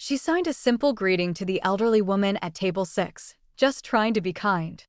She signed a simple greeting to the elderly woman at table 6, just trying to be kind.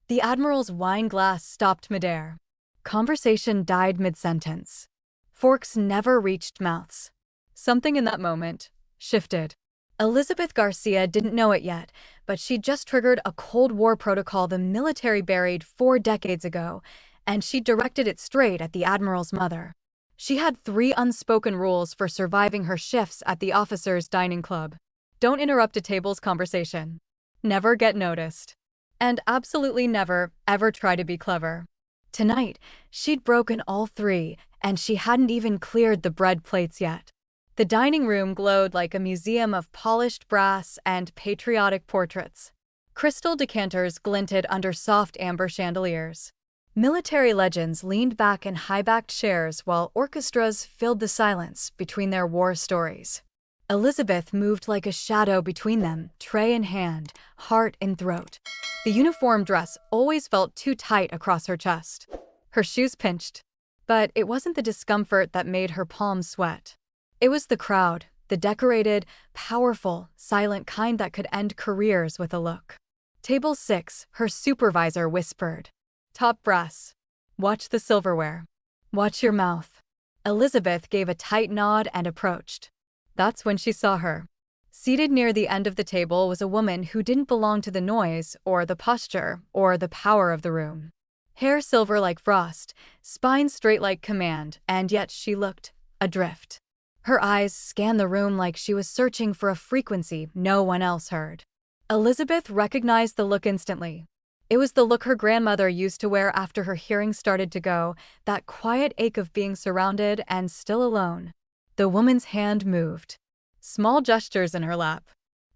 The Admiral's wine glass stopped midair. Conversation died mid-sentence. Forks never reached mouths. Something in that moment shifted. Elizabeth Garcia didn't know it yet, but she'd just triggered a Cold War protocol the military buried 4 decades ago, and she directed it straight at the Admiral's mother. She had 3 unspoken rules for surviving her shifts at the officers' dining club. Don't interrupt a table's conversation. Never get noticed. And absolutely never, ever try to be clever. Tonight, she'd broken all 3, and she hadn't even cleared the bread plates yet. The dining room glowed like a museum of polished brass and patriotic portraits. Crystal decanters glinted under soft amber chandeliers. Military legends leaned back in high-backed chairs while orchestras filled the silence between their war stories. Elizabeth moved like a shadow between them, tray in hand, heart in throat. The uniform dress always felt too tight across her chest. Her shoes pinched. But it wasn't the discomfort that made her palms sweat. It was the crowd, the decorated, powerful, silent kind that could end careers with a look. Table 6, her supervisor whispered. Top brass. Watch the silverware. Watch your mouth. Elizabeth gave a tight nod and approached. That's when she saw her. Seated near the end of the table was a woman who didn't belong to the noise or the posture or the power of the room. Hair silver like frost, spine straight like command, and yet she looked adrift. Her eyes scanned the room like she was searching for a frequency no one else heard. Elizabeth recognized the look instantly. It was the look her grandmother used to wear after her hearing started to go, that quiet ache of being surrounded and still alone. The woman's hand moved. Small gestures in her lap.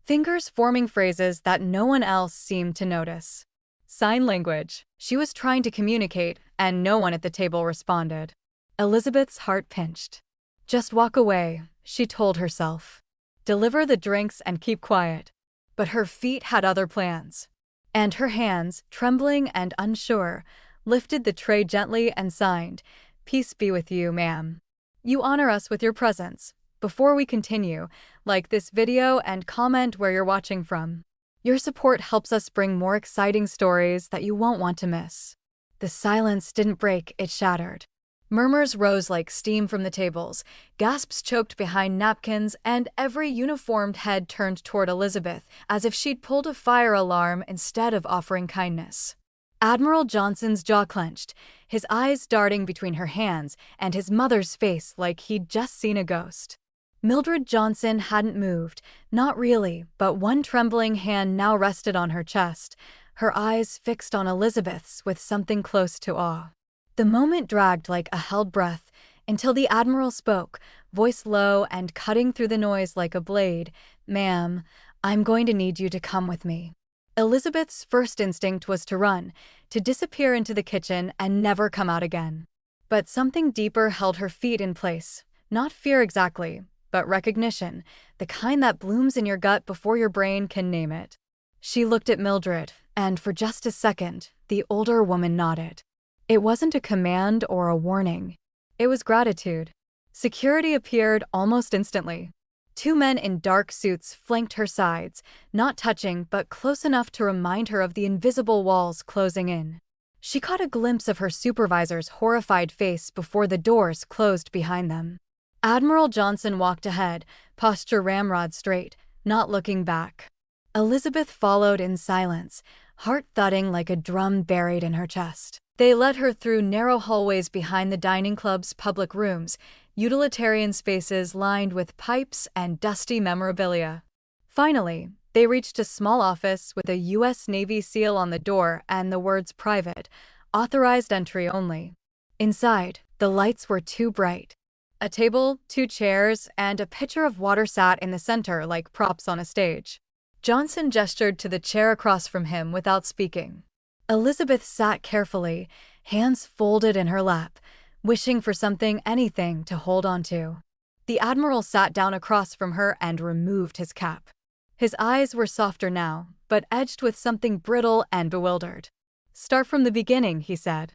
Fingers forming phrases that no one else seemed to notice. Sign language. She was trying to communicate, and no one at the table responded. Elizabeth's heart pinched. Just walk away, she told herself. Deliver the drinks and keep quiet. But her feet had other plans. And her hands, trembling and unsure, lifted the tray gently and signed, "Peace be with you, ma'am. You honor us with your presence. Before we continue, like this video and comment where you're watching from. Your support helps us bring more exciting stories that you won't want to miss." The silence didn't break, it shattered. Murmurs rose like steam from the tables, gasps choked behind napkins, and every uniformed head turned toward Elizabeth, as if she'd pulled a fire alarm instead of offering kindness. Admiral Johnson's jaw clenched, his eyes darting between her hands, and his mother's face like he'd just seen a ghost. Mildred Johnson hadn't moved, not really, but one trembling hand now rested on her chest, her eyes fixed on Elizabeth's with something close to awe. The moment dragged like a held breath, until the Admiral spoke, voice low and cutting through the noise like a blade. "Ma'am, I'm going to need you to come with me." Elizabeth's first instinct was to run, to disappear into the kitchen and never come out again. But something deeper held her feet in place, not fear exactly, but recognition, the kind that blooms in your gut before your brain can name it. She looked at Mildred, and for just a second, the older woman nodded. It wasn't a command or a warning. It was gratitude. Security appeared almost instantly. 2 men in dark suits flanked her sides, not touching but close enough to remind her of the invisible walls closing in. She caught a glimpse of her supervisor's horrified face before the doors closed behind them. Admiral Johnson walked ahead, posture ramrod straight, not looking back. Elizabeth followed in silence, heart thudding like a drum buried in her chest. They led her through narrow hallways behind the dining club's public rooms, utilitarian spaces lined with pipes and dusty memorabilia. Finally, they reached a small office with a U.S. Navy seal on the door and the words "Private," authorized entry only. Inside, the lights were too bright. A table, 2 chairs, and a pitcher of water sat in the center like props on a stage. Johnson gestured to the chair across from him without speaking. Elizabeth sat carefully, hands folded in her lap, wishing for something, anything, to hold on to. The Admiral sat down across from her and removed his cap. His eyes were softer now, but edged with something brittle and bewildered. "Start from the beginning," he said.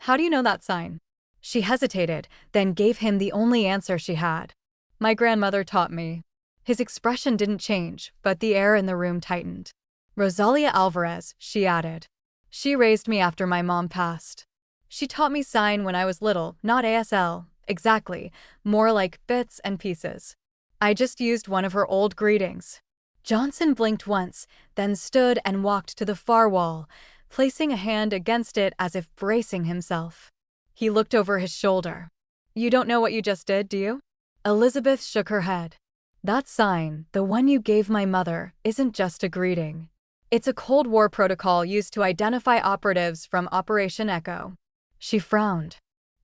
"How do you know that sign?" She hesitated, then gave him the only answer she had. "My grandmother taught me." His expression didn't change, but the air in the room tightened. Rosalia Alvarez, she added. She raised me after my mom passed. She taught me sign when I was little, not ASL, exactly, more like bits and pieces. I just used one of her old greetings. Johnson blinked once, then stood and walked to the far wall, placing a hand against it as if bracing himself. He looked over his shoulder. You don't know what you just did, do you? Elizabeth shook her head. That sign, the one you gave my mother, isn't just a greeting. It's a Cold War protocol used to identify operatives from Operation Echo. She frowned.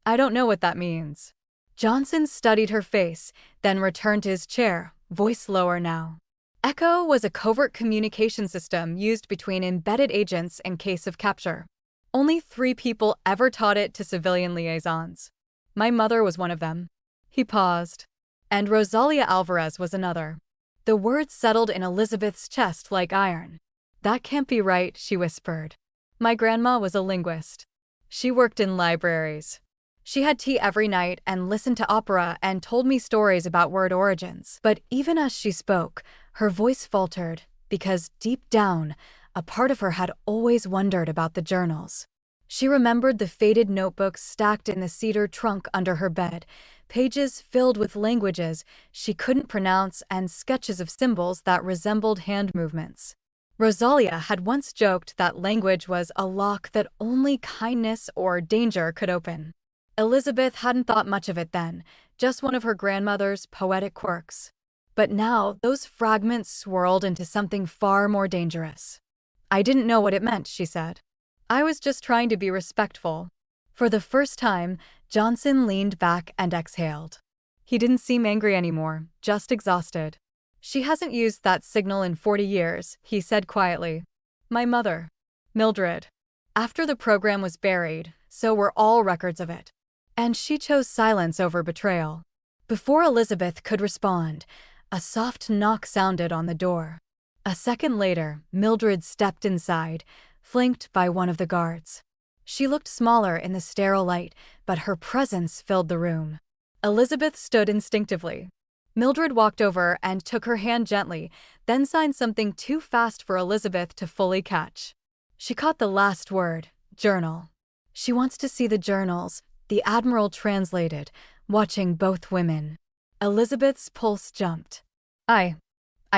I don't know what that means. Johnson studied her face, then returned to his chair, voice lower now. Echo was a covert communication system used between embedded agents in case of capture. Only 3 people ever taught it to civilian liaisons. My mother was one of them. He paused. And Rosalia Alvarez was another. The words settled in Elizabeth's chest like iron. That can't be right, she whispered. My grandma was a linguist. She worked in libraries. She had tea every night and listened to opera and told me stories about word origins. But even as she spoke, her voice faltered, because deep down, a part of her had always wondered about the journals. She remembered the faded notebooks stacked in the cedar trunk under her bed, pages filled with languages she couldn't pronounce and sketches of symbols that resembled hand movements. Rosalia had once joked that language was a lock that only kindness or danger could open. Elizabeth hadn't thought much of it then, just one of her grandmother's poetic quirks. But now those fragments swirled into something far more dangerous. I didn't know what it meant, she said. I was just trying to be respectful. For the first time, Johnson leaned back and exhaled. He didn't seem angry anymore, just exhausted. She hasn't used that signal in 40 years, he said quietly. My mother. Mildred. After the program was buried, so were all records of it. And she chose silence over betrayal. Before Elizabeth could respond, a soft knock sounded on the door. A second later, Mildred stepped inside, flanked by one of the guards. She looked smaller in the sterile light, but her presence filled the room. Elizabeth stood instinctively. Mildred walked over and took her hand gently, then signed something too fast for Elizabeth to fully catch. She caught the last word, journal. She wants to see the journals, the Admiral translated, watching both women. Elizabeth's pulse jumped. I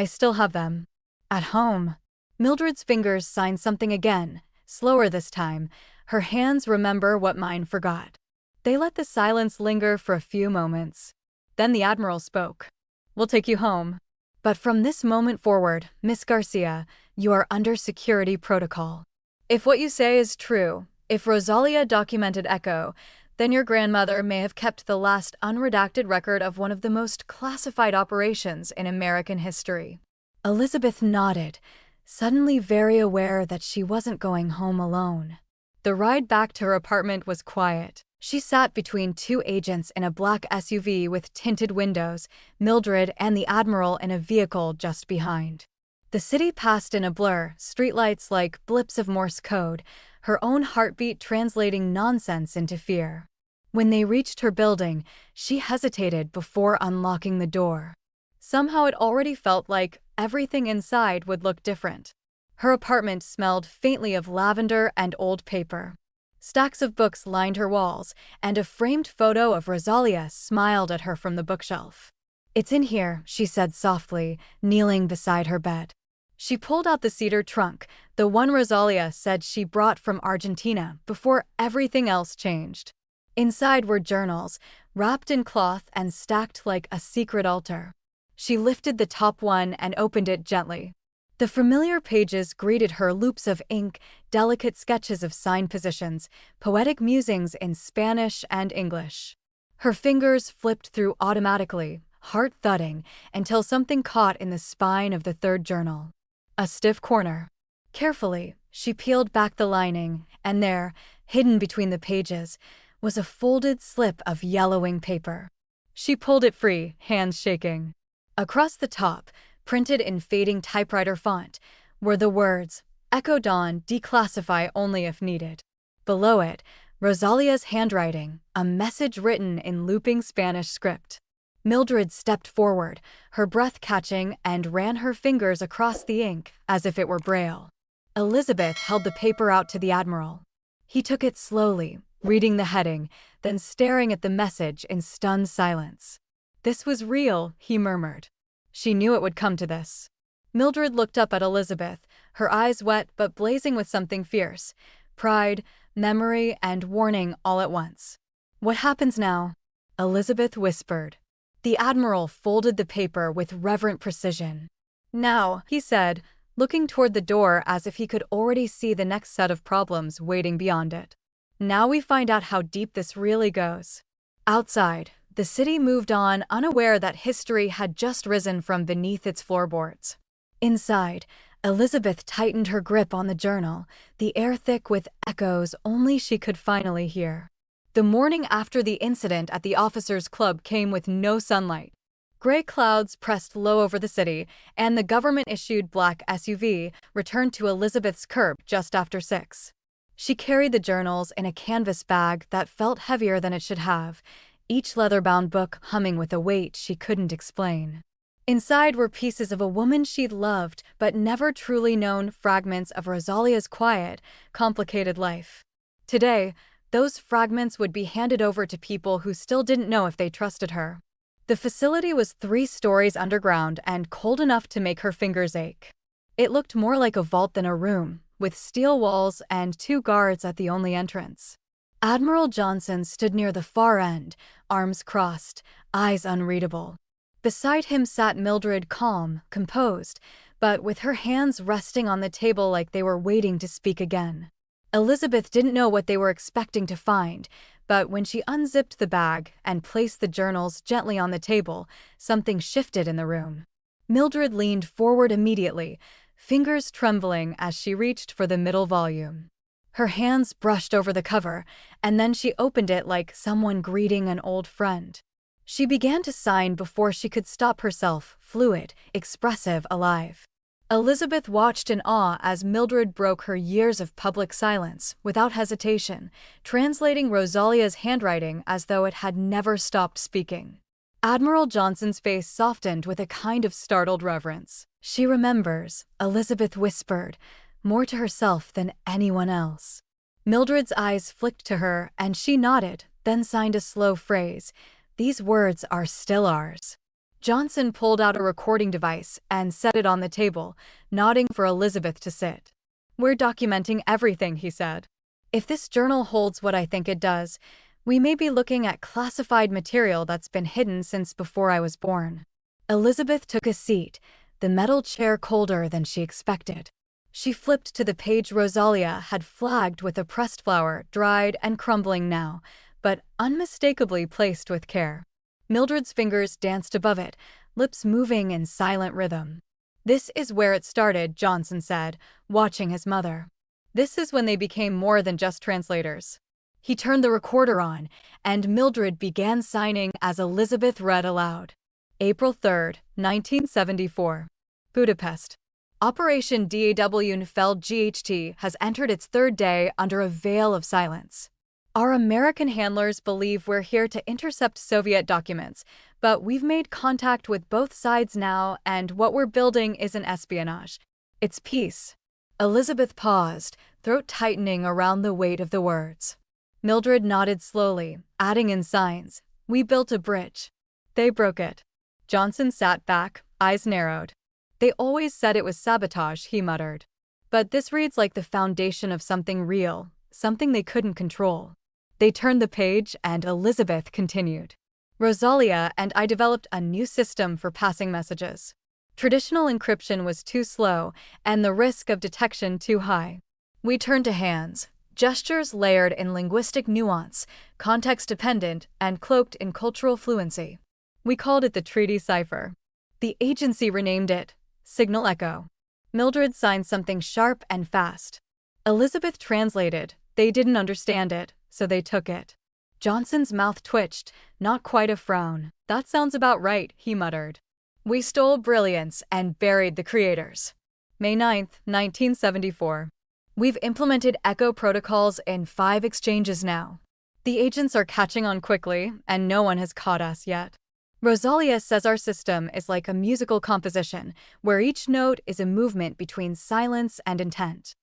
still have them. At home. Mildred's fingers signed something again, slower this time. Her hands remember what mine forgot. They let the silence linger for a few moments. Then the Admiral spoke. We'll take you home. But from this moment forward, Miss Garcia, you are under security protocol. If what you say is true, if Rosalia documented Echo, then your grandmother may have kept the last unredacted record of one of the most classified operations in American history. Elizabeth nodded, suddenly very aware that she wasn't going home alone. The ride back to her apartment was quiet. She sat between 2 agents in a black SUV with tinted windows, Mildred and the Admiral in a vehicle just behind. The city passed in a blur, streetlights like blips of Morse code, her own heartbeat translating nonsense into fear. When they reached her building, she hesitated before unlocking the door. Somehow it already felt like everything inside would look different. Her apartment smelled faintly of lavender and old paper. Stacks of books lined her walls, and a framed photo of Rosalia smiled at her from the bookshelf. It's in here, she said softly, kneeling beside her bed. She pulled out the cedar trunk, the one Rosalia said she brought from Argentina before everything else changed. Inside were journals, wrapped in cloth and stacked like a secret altar. She lifted the top one and opened it gently. The familiar pages greeted her, loops of ink, delicate sketches of sign positions, poetic musings in Spanish and English. Her fingers flipped through automatically, heart thudding, until something caught in the spine of the third journal. A stiff corner. Carefully, she peeled back the lining, and there, hidden between the pages, was a folded slip of yellowing paper. She pulled it free, hands shaking. Across the top, printed in fading typewriter font, were the words, Echo Dawn, declassify only if needed. Below it, Rosalia's handwriting, a message written in looping Spanish script. Mildred stepped forward, her breath catching, and ran her fingers across the ink as if it were braille. Elizabeth held the paper out to the Admiral. He took it slowly, reading the heading, then staring at the message in stunned silence. This was real, he murmured. She knew it would come to this. Mildred looked up at Elizabeth, her eyes wet but blazing with something fierce. Pride, memory, and warning all at once. "What happens now?" Elizabeth whispered. The Admiral folded the paper with reverent precision. "Now," he said, looking toward the door as if he could already see the next set of problems waiting beyond it. "Now we find out how deep this really goes." Outside, the city moved on, unaware that history had just risen from beneath its floorboards. Inside, Elizabeth tightened her grip on the journal, the air thick with echoes only she could finally hear. The morning after the incident at the officers' club came with no sunlight. Gray clouds pressed low over the city, and the government-issued black SUV returned to Elizabeth's curb just after 6. She carried the journals in a canvas bag that felt heavier than it should have, each leather-bound book humming with a weight she couldn't explain. Inside were pieces of a woman she'd loved but never truly known, fragments of Rosalia's quiet, complicated life. Today, those fragments would be handed over to people who still didn't know if they trusted her. The facility was 3 stories underground and cold enough to make her fingers ache. It looked more like a vault than a room, with steel walls and 2 guards at the only entrance. Admiral Johnson stood near the far end, arms crossed, eyes unreadable. Beside him sat Mildred, calm, composed, but with her hands resting on the table like they were waiting to speak again. Elizabeth didn't know what they were expecting to find, but when she unzipped the bag and placed the journals gently on the table, something shifted in the room. Mildred leaned forward immediately, fingers trembling as she reached for the middle volume. Her hands brushed over the cover, and then she opened it like someone greeting an old friend. She began to sign before she could stop herself, fluid, expressive, alive. Elizabeth watched in awe as Mildred broke her years of public silence, without hesitation, translating Rosalia's handwriting as though it had never stopped speaking. Admiral Johnson's face softened with a kind of startled reverence. "She remembers," Elizabeth whispered, more to herself than anyone else. Mildred's eyes flicked to her, and she nodded, then signed a slow phrase. "These words are still ours." Johnson pulled out a recording device and set it on the table, nodding for Elizabeth to sit. "We're documenting everything," he said. "If this journal holds what I think it does, we may be looking at classified material that's been hidden since before I was born." Elizabeth took a seat, the metal chair colder than she expected. She flipped to the page Rosalia had flagged with a pressed flower, dried and crumbling now, but unmistakably placed with care. Mildred's fingers danced above it, lips moving in silent rhythm. "This is where it started," Johnson said, watching his mother. "This is when they became more than just translators." He turned the recorder on, and Mildred began signing as Elizabeth read aloud. April 3, 1974. Budapest. Operation DAW GHT has entered its 3rd day under a veil of silence. Our American handlers believe we're here to intercept Soviet documents, but we've made contact with both sides now, and what we're building isn't espionage. It's peace. Elizabeth paused, throat tightening around the weight of the words. Mildred nodded slowly, adding in signs. "We built a bridge. They broke it." Johnson sat back, eyes narrowed. "They always said it was sabotage," he muttered. "But this reads like the foundation of something real, something they couldn't control." They turned the page, and Elizabeth continued. "Rosalia and I developed a new system for passing messages. Traditional encryption was too slow, and the risk of detection too high. We turned to hands, gestures layered in linguistic nuance, context-dependent, and cloaked in cultural fluency. We called it the treaty cipher. The agency renamed it Signal Echo." Mildred signed something sharp and fast. Elizabeth translated. They didn't understand it, so they took it. Johnson's mouth twitched, not quite a frown. "That sounds about right," he muttered. "We stole brilliance and buried the creators." May 9, 1974. "We've implemented Echo protocols in 5 exchanges now. The agents are catching on quickly, and no one has caught us yet." Rosalia says our system is like a musical composition, where each note is a movement between silence and intent.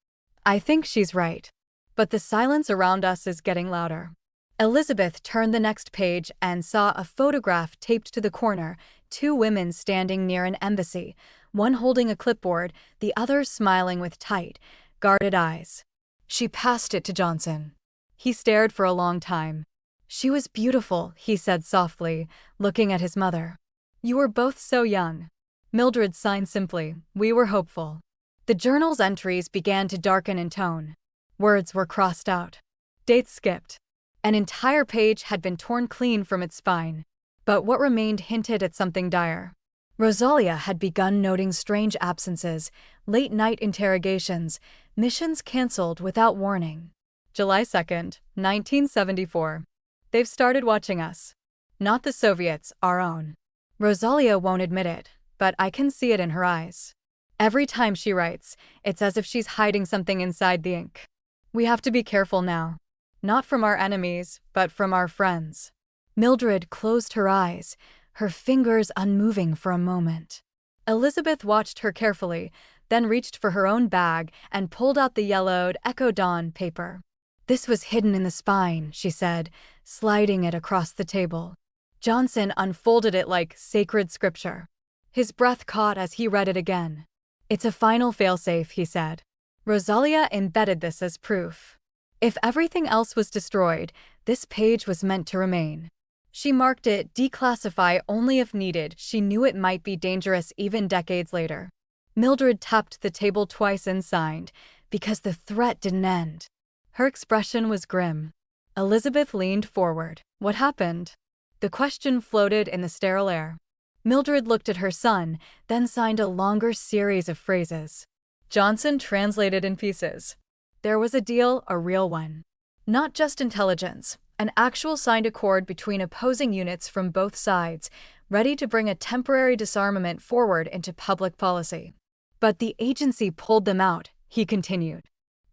I think she's right. But the silence around us is getting louder. Elizabeth turned the next page and saw a photograph taped to the corner, two women standing near an embassy, one holding a clipboard, the other smiling with tight, guarded eyes. She passed it to Johnson. He stared for a long time. She was beautiful, he said softly, looking at his mother. You were both so young. Mildred signed simply. We were hopeful. The journal's entries began to darken in tone. Words were crossed out. Dates skipped. An entire page had been torn clean from its spine. But what remained hinted at something dire. Rosalia had begun noting strange absences, late-night interrogations, missions cancelled without warning. July 2nd, 1974. They've started watching us. Not the Soviets, our own. Rosalia won't admit it, but I can see it in her eyes. Every time she writes, it's as if she's hiding something inside the ink. We have to be careful now. Not from our enemies, but from our friends. Mildred closed her eyes, her fingers unmoving for a moment. Elizabeth watched her carefully, then reached for her own bag and pulled out the yellowed Echo Dawn paper. This was hidden in the spine, she said, sliding it across the table. Johnson unfolded it like sacred scripture. His breath caught as he read it again. It's a final failsafe, he said. Rosalia embedded this as proof. If everything else was destroyed, this page was meant to remain. She marked it declassify only if needed. She knew it might be dangerous even decades later. Mildred tapped the table twice and signed, because the threat didn't end. Her expression was grim. Elizabeth leaned forward. What happened? The question floated in the sterile air. Mildred looked at her son, then signed a longer series of phrases. Johnson translated in pieces. There was a deal, a real one. Not just intelligence, an actual signed accord between opposing units from both sides, ready to bring a temporary disarmament forward into public policy. But the agency pulled them out, he continued.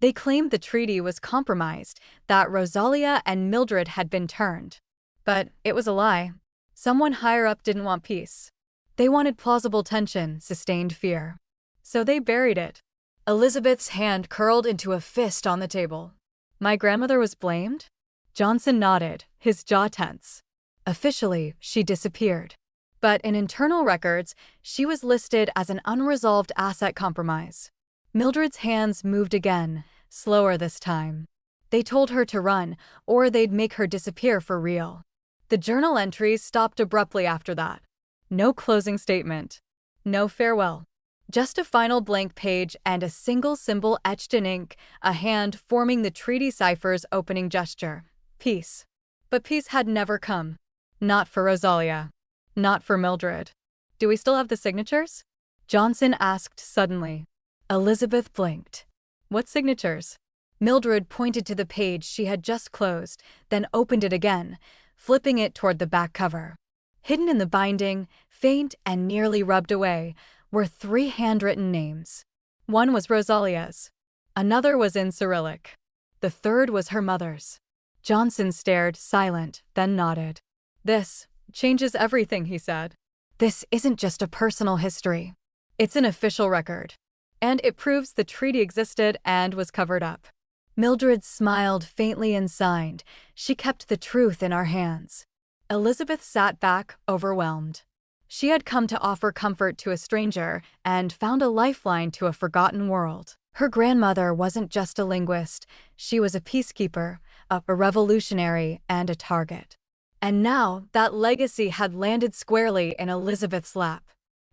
They claimed the treaty was compromised, that Rosalia and Mildred had been turned. But it was a lie. Someone higher up didn't want peace. They wanted plausible tension, sustained fear. So they buried it. Elizabeth's hand curled into a fist on the table. My grandmother was blamed? Johnson nodded, his jaw tense. Officially, she disappeared. But in internal records, she was listed as an unresolved asset compromise. Mildred's hands moved again, slower this time. They told her to run, or they'd make her disappear for real. The journal entries stopped abruptly after that. No closing statement. No farewell. Just a final blank page and a single symbol etched in ink, a hand forming the treaty cipher's opening gesture. Peace. But peace had never come. Not for Rosalia. Not for Mildred. Do we still have the signatures? Johnson asked suddenly. Elizabeth blinked. What signatures? Mildred pointed to the page she had just closed, then opened it again, flipping it toward the back cover. Hidden in the binding, faint and nearly rubbed away, were 3 handwritten names. One was Rosalia's. Another was in Cyrillic. The third was her mother's. Johnson stared, silent, then nodded. This changes everything, he said. This isn't just a personal history. It's an official record. And it proves the treaty existed and was covered up. Mildred smiled faintly and signed. She kept the truth in our hands. Elizabeth sat back, overwhelmed. She had come to offer comfort to a stranger and found a lifeline to a forgotten world. Her grandmother wasn't just a linguist. She was a peacekeeper, a revolutionary, and a target. And now that legacy had landed squarely in Elizabeth's lap.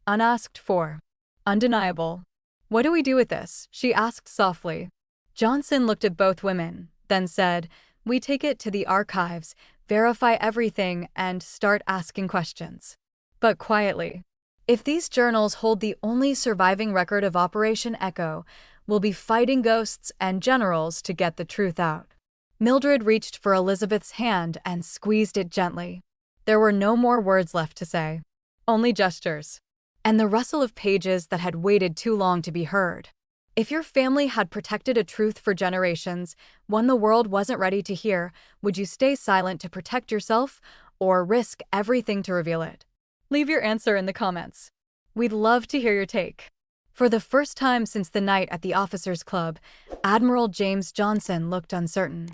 Unasked for. Undeniable. What do we do with this? She asked softly. Johnson looked at both women, then said, we take it to the archives, verify everything, and start asking questions. But quietly. If these journals hold the only surviving record of Operation Echo, we'll be fighting ghosts and generals to get the truth out. Mildred reached for Elizabeth's hand and squeezed it gently. There were no more words left to say. Only gestures. And the rustle of pages that had waited too long to be heard. If your family had protected a truth for generations, one the world wasn't ready to hear, would you stay silent to protect yourself, or risk everything to reveal it? Leave your answer in the comments. We'd love to hear your take. For the first time since the night at the officers' club, Admiral James Johnson looked uncertain.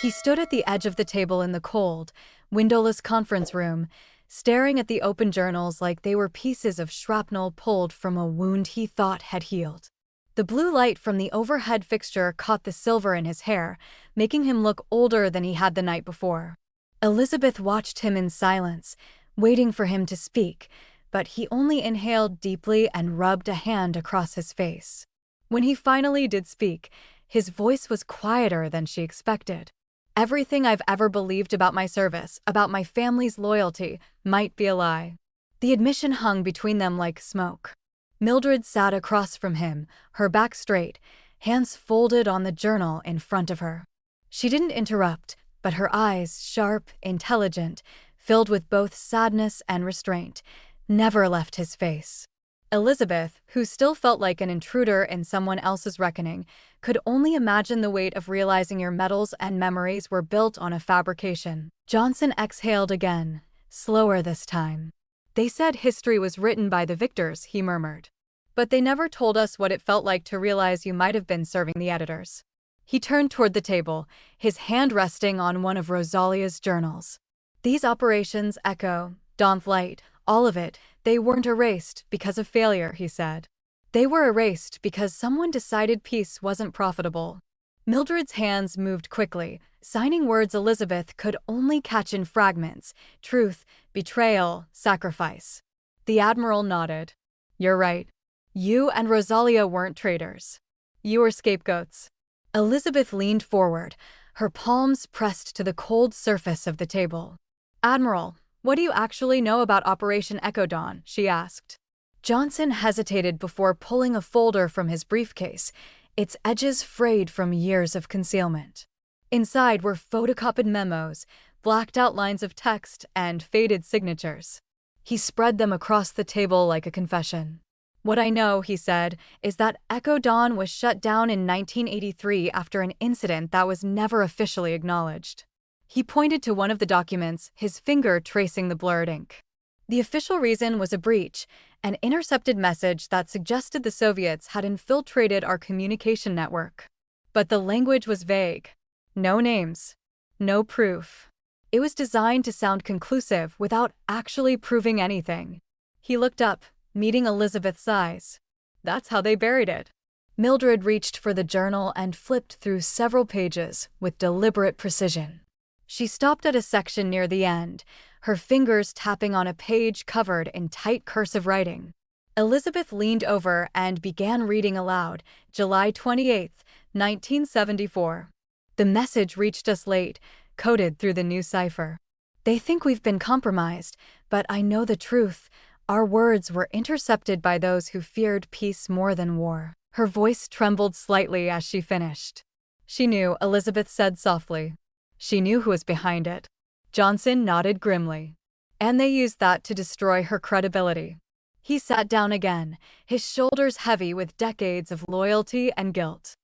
He stood at the edge of the table in the cold, windowless conference room, staring at the open journals like they were pieces of shrapnel pulled from a wound he thought had healed. The blue light from the overhead fixture caught the silver in his hair, making him look older than he had the night before. Elizabeth watched him in silence, waiting for him to speak, but he only inhaled deeply and rubbed a hand across his face. When he finally did speak, his voice was quieter than she expected. Everything I've ever believed about my service, about my family's loyalty, might be a lie. The admission hung between them like smoke. Mildred sat across from him, her back straight, hands folded on the journal in front of her. She didn't interrupt, but her eyes, sharp, intelligent, filled with both sadness and restraint, never left his face. Elizabeth, who still felt like an intruder in someone else's reckoning, could only imagine the weight of realizing your medals and memories were built on a fabrication. Johnson exhaled again, slower this time. They said history was written by the victors, he murmured. But they never told us what it felt like to realize you might have been serving the editors. He turned toward the table, his hand resting on one of Rosalia's journals. These operations, Echo, Dawn's Light, all of it, they weren't erased because of failure, he said. They were erased because someone decided peace wasn't profitable. Mildred's hands moved quickly, signing words Elizabeth could only catch in fragments: truth, betrayal, sacrifice. The Admiral nodded. You're right. You and Rosalia weren't traitors. You were scapegoats. Elizabeth leaned forward, her palms pressed to the cold surface of the table. Admiral, what do you actually know about Operation Echo Dawn? She asked. Johnson hesitated before pulling a folder from his briefcase, its edges frayed from years of concealment. Inside were photocopied memos, blacked out lines of text, and faded signatures. He spread them across the table like a confession. What I know, he said, is that Echo Dawn was shut down in 1983 after an incident that was never officially acknowledged. He pointed to one of the documents, his finger tracing the blurred ink. The official reason was a breach, an intercepted message that suggested the Soviets had infiltrated our communication network. But the language was vague. No names. No proof. It was designed to sound conclusive without actually proving anything. He looked up, meeting Elizabeth's eyes. That's how they buried it. Mildred reached for the journal and flipped through several pages with deliberate precision. She stopped at a section near the end, her fingers tapping on a page covered in tight cursive writing. Elizabeth leaned over and began reading aloud, July 28, 1974. The message reached us late, coded through the new cipher. They think we've been compromised, but I know the truth. Our words were intercepted by those who feared peace more than war. Her voice trembled slightly as she finished. She knew, Elizabeth said softly. She knew who was behind it. Johnson nodded grimly. And they used that to destroy her credibility. He sat down again, his shoulders heavy with decades of loyalty and guilt.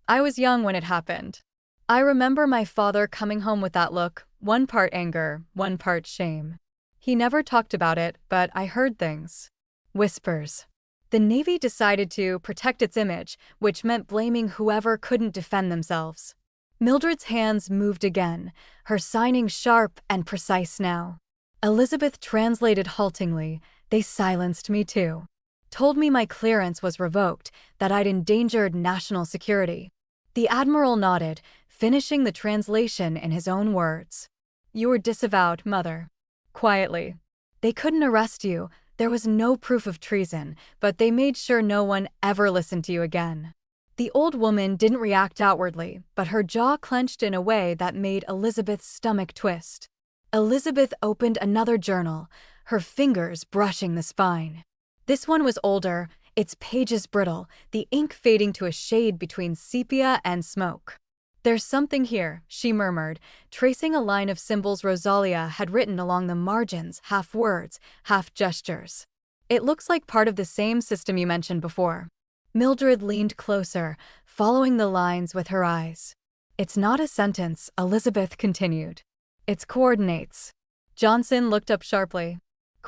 I was young when it happened. I remember my father coming home with that look, one part anger, one part shame. He never talked about it, but I heard things. Whispers. The Navy decided to protect its image, which meant blaming whoever couldn't defend themselves. Mildred's hands moved again, her signing sharp and precise now. Elizabeth translated haltingly, they silenced me too. Told me my clearance was revoked, that I'd endangered national security. The Admiral nodded, finishing the translation in his own words. You were disavowed, Mother. Quietly. They couldn't arrest you, there was no proof of treason, but they made sure no one ever listened to you again. The old woman didn't react outwardly, but her jaw clenched in a way that made Elizabeth's stomach twist. Elizabeth opened another journal, her fingers brushing the spine. This one was older, its pages brittle, the ink fading to a shade between sepia and smoke. There's something here, she murmured, tracing a line of symbols Rosalia had written along the margins, half words, half gestures. It looks like part of the same system you mentioned before. Mildred leaned closer, following the lines with her eyes. It's not a sentence, Elizabeth continued. It's coordinates. Johnson looked up sharply.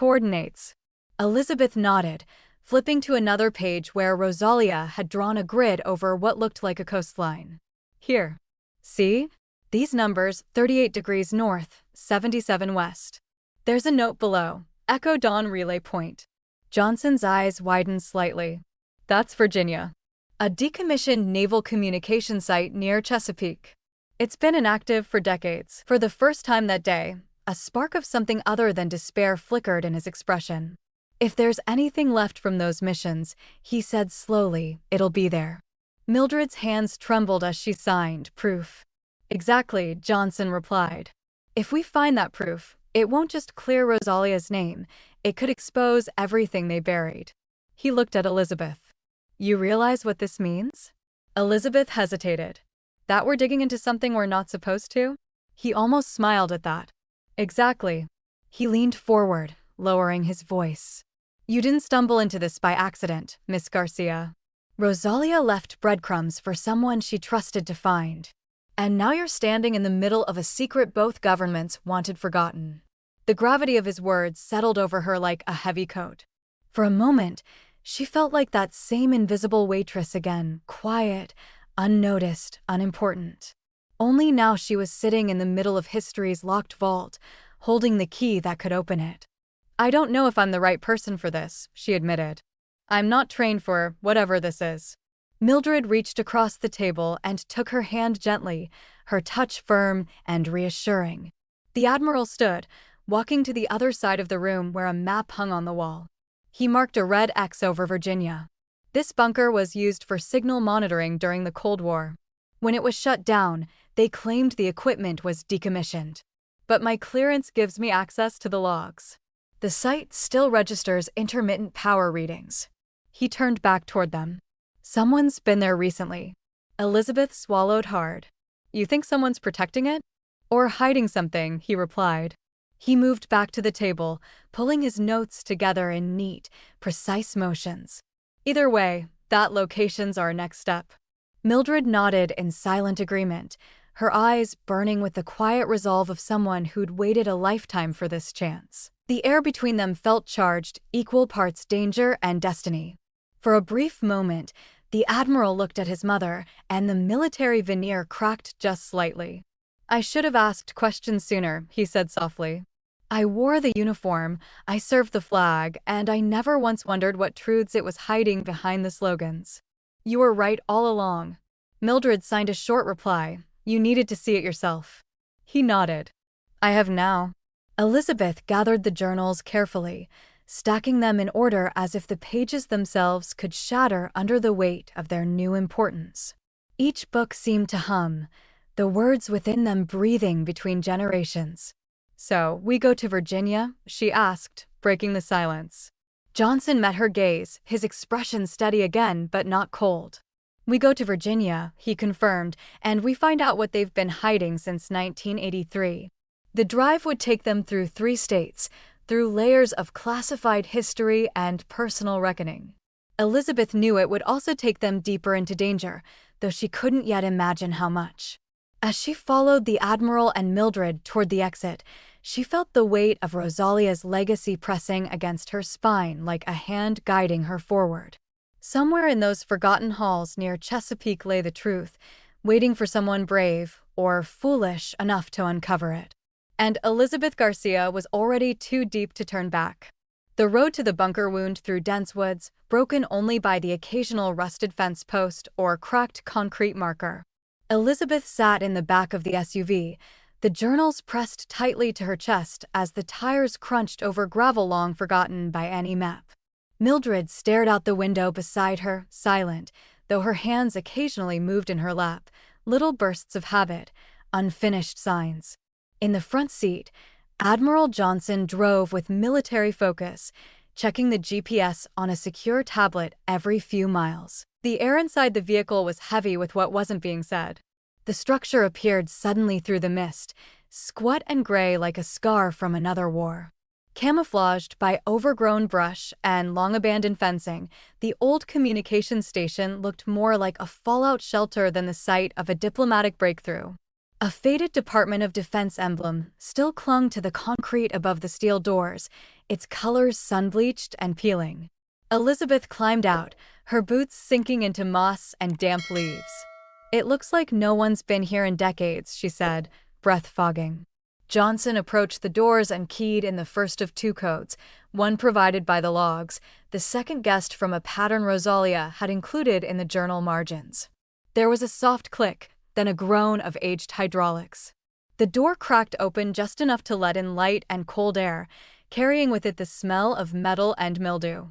Coordinates. Elizabeth nodded, flipping to another page where Rosalia had drawn a grid over what looked like a coastline. Here. See? These numbers, 38 degrees north, 77 west. There's a note below. Echo Dawn Relay Point. Johnson's eyes widened slightly. That's Virginia. A decommissioned naval communication site near Chesapeake. It's been inactive for decades. For the first time that day, a spark of something other than despair flickered in his expression. If there's anything left from those missions, he said slowly, it'll be there. Mildred's hands trembled as she signed, proof. Exactly, Johnson replied. If we find that proof, it won't just clear Rosalia's name, it could expose everything they buried. He looked at Elizabeth. You realize what this means? Elizabeth hesitated. That we're digging into something we're not supposed to? He almost smiled at that. Exactly. He leaned forward, lowering his voice. You didn't stumble into this by accident, Miss Garcia. Rosalia left breadcrumbs for someone she trusted to find. And now you're standing in the middle of a secret both governments wanted forgotten. The gravity of his words settled over her like a heavy coat. For a moment, she felt like that same invisible waitress again, quiet, unnoticed, unimportant. Only now she was sitting in the middle of history's locked vault, holding the key that could open it. I don't know if I'm the right person for this, she admitted. I'm not trained for whatever this is. Mildred reached across the table and took her hand gently, her touch firm and reassuring. The Admiral stood, walking to the other side of the room where a map hung on the wall. He marked a red X over Virginia. This bunker was used for signal monitoring during the Cold War. When it was shut down, they claimed the equipment was decommissioned. But my clearance gives me access to the logs. The site still registers intermittent power readings. He turned back toward them. Someone's been there recently. Elizabeth swallowed hard. You think someone's protecting it? Or hiding something, he replied. He moved back to the table, pulling his notes together in neat, precise motions. Either way, that location's our next step. Mildred nodded in silent agreement, her eyes burning with the quiet resolve of someone who'd waited a lifetime for this chance. The air between them felt charged, equal parts danger and destiny. For a brief moment, the Admiral looked at his mother, and the military veneer cracked just slightly. I should have asked questions sooner, he said softly. I wore the uniform, I served the flag, and I never once wondered what truths it was hiding behind the slogans. You were right all along. Mildred signed a short reply. You needed to see it yourself. He nodded. I have now. Elizabeth gathered the journals carefully, stacking them in order as if the pages themselves could shatter under the weight of their new importance. Each book seemed to hum, the words within them breathing between generations. So, we go to Virginia? She asked, breaking the silence. Johnson met her gaze, his expression steady again but not cold. We go to Virginia, he confirmed, and we find out what they've been hiding since 1983. The drive would take them through 3 states, through layers of classified history and personal reckoning. Elizabeth knew it would also take them deeper into danger, though she couldn't yet imagine how much. As she followed the Admiral and Mildred toward the exit, she felt the weight of Rosalia's legacy pressing against her spine like a hand guiding her forward. Somewhere in those forgotten halls near Chesapeake lay the truth, waiting for someone brave or foolish enough to uncover it. And Elizabeth Garcia was already too deep to turn back. The road to the bunker wound through dense woods, broken only by the occasional rusted fence post or cracked concrete marker. Elizabeth sat in the back of the SUV, the journals pressed tightly to her chest as the tires crunched over gravel long forgotten by any map. Mildred stared out the window beside her, silent, though her hands occasionally moved in her lap, little bursts of habit, unfinished signs. In the front seat, Admiral Johnson drove with military focus, checking the GPS on a secure tablet every few miles. The air inside the vehicle was heavy with what wasn't being said. The structure appeared suddenly through the mist, squat and gray like a scar from another war. Camouflaged by overgrown brush and long-abandoned fencing, the old communications station looked more like a fallout shelter than the site of a diplomatic breakthrough. A faded Department of Defense emblem still clung to the concrete above the steel doors, its colors sun-bleached and peeling. Elizabeth climbed out, her boots sinking into moss and damp leaves. "It looks like no one's been here in decades," she said, breath fogging. Johnson approached the doors and keyed in the first of two codes, one provided by the logs, the second guessed from a pattern Rosalia had included in the journal margins. There was a soft click, then a groan of aged hydraulics. The door cracked open just enough to let in light and cold air, carrying with it the smell of metal and mildew.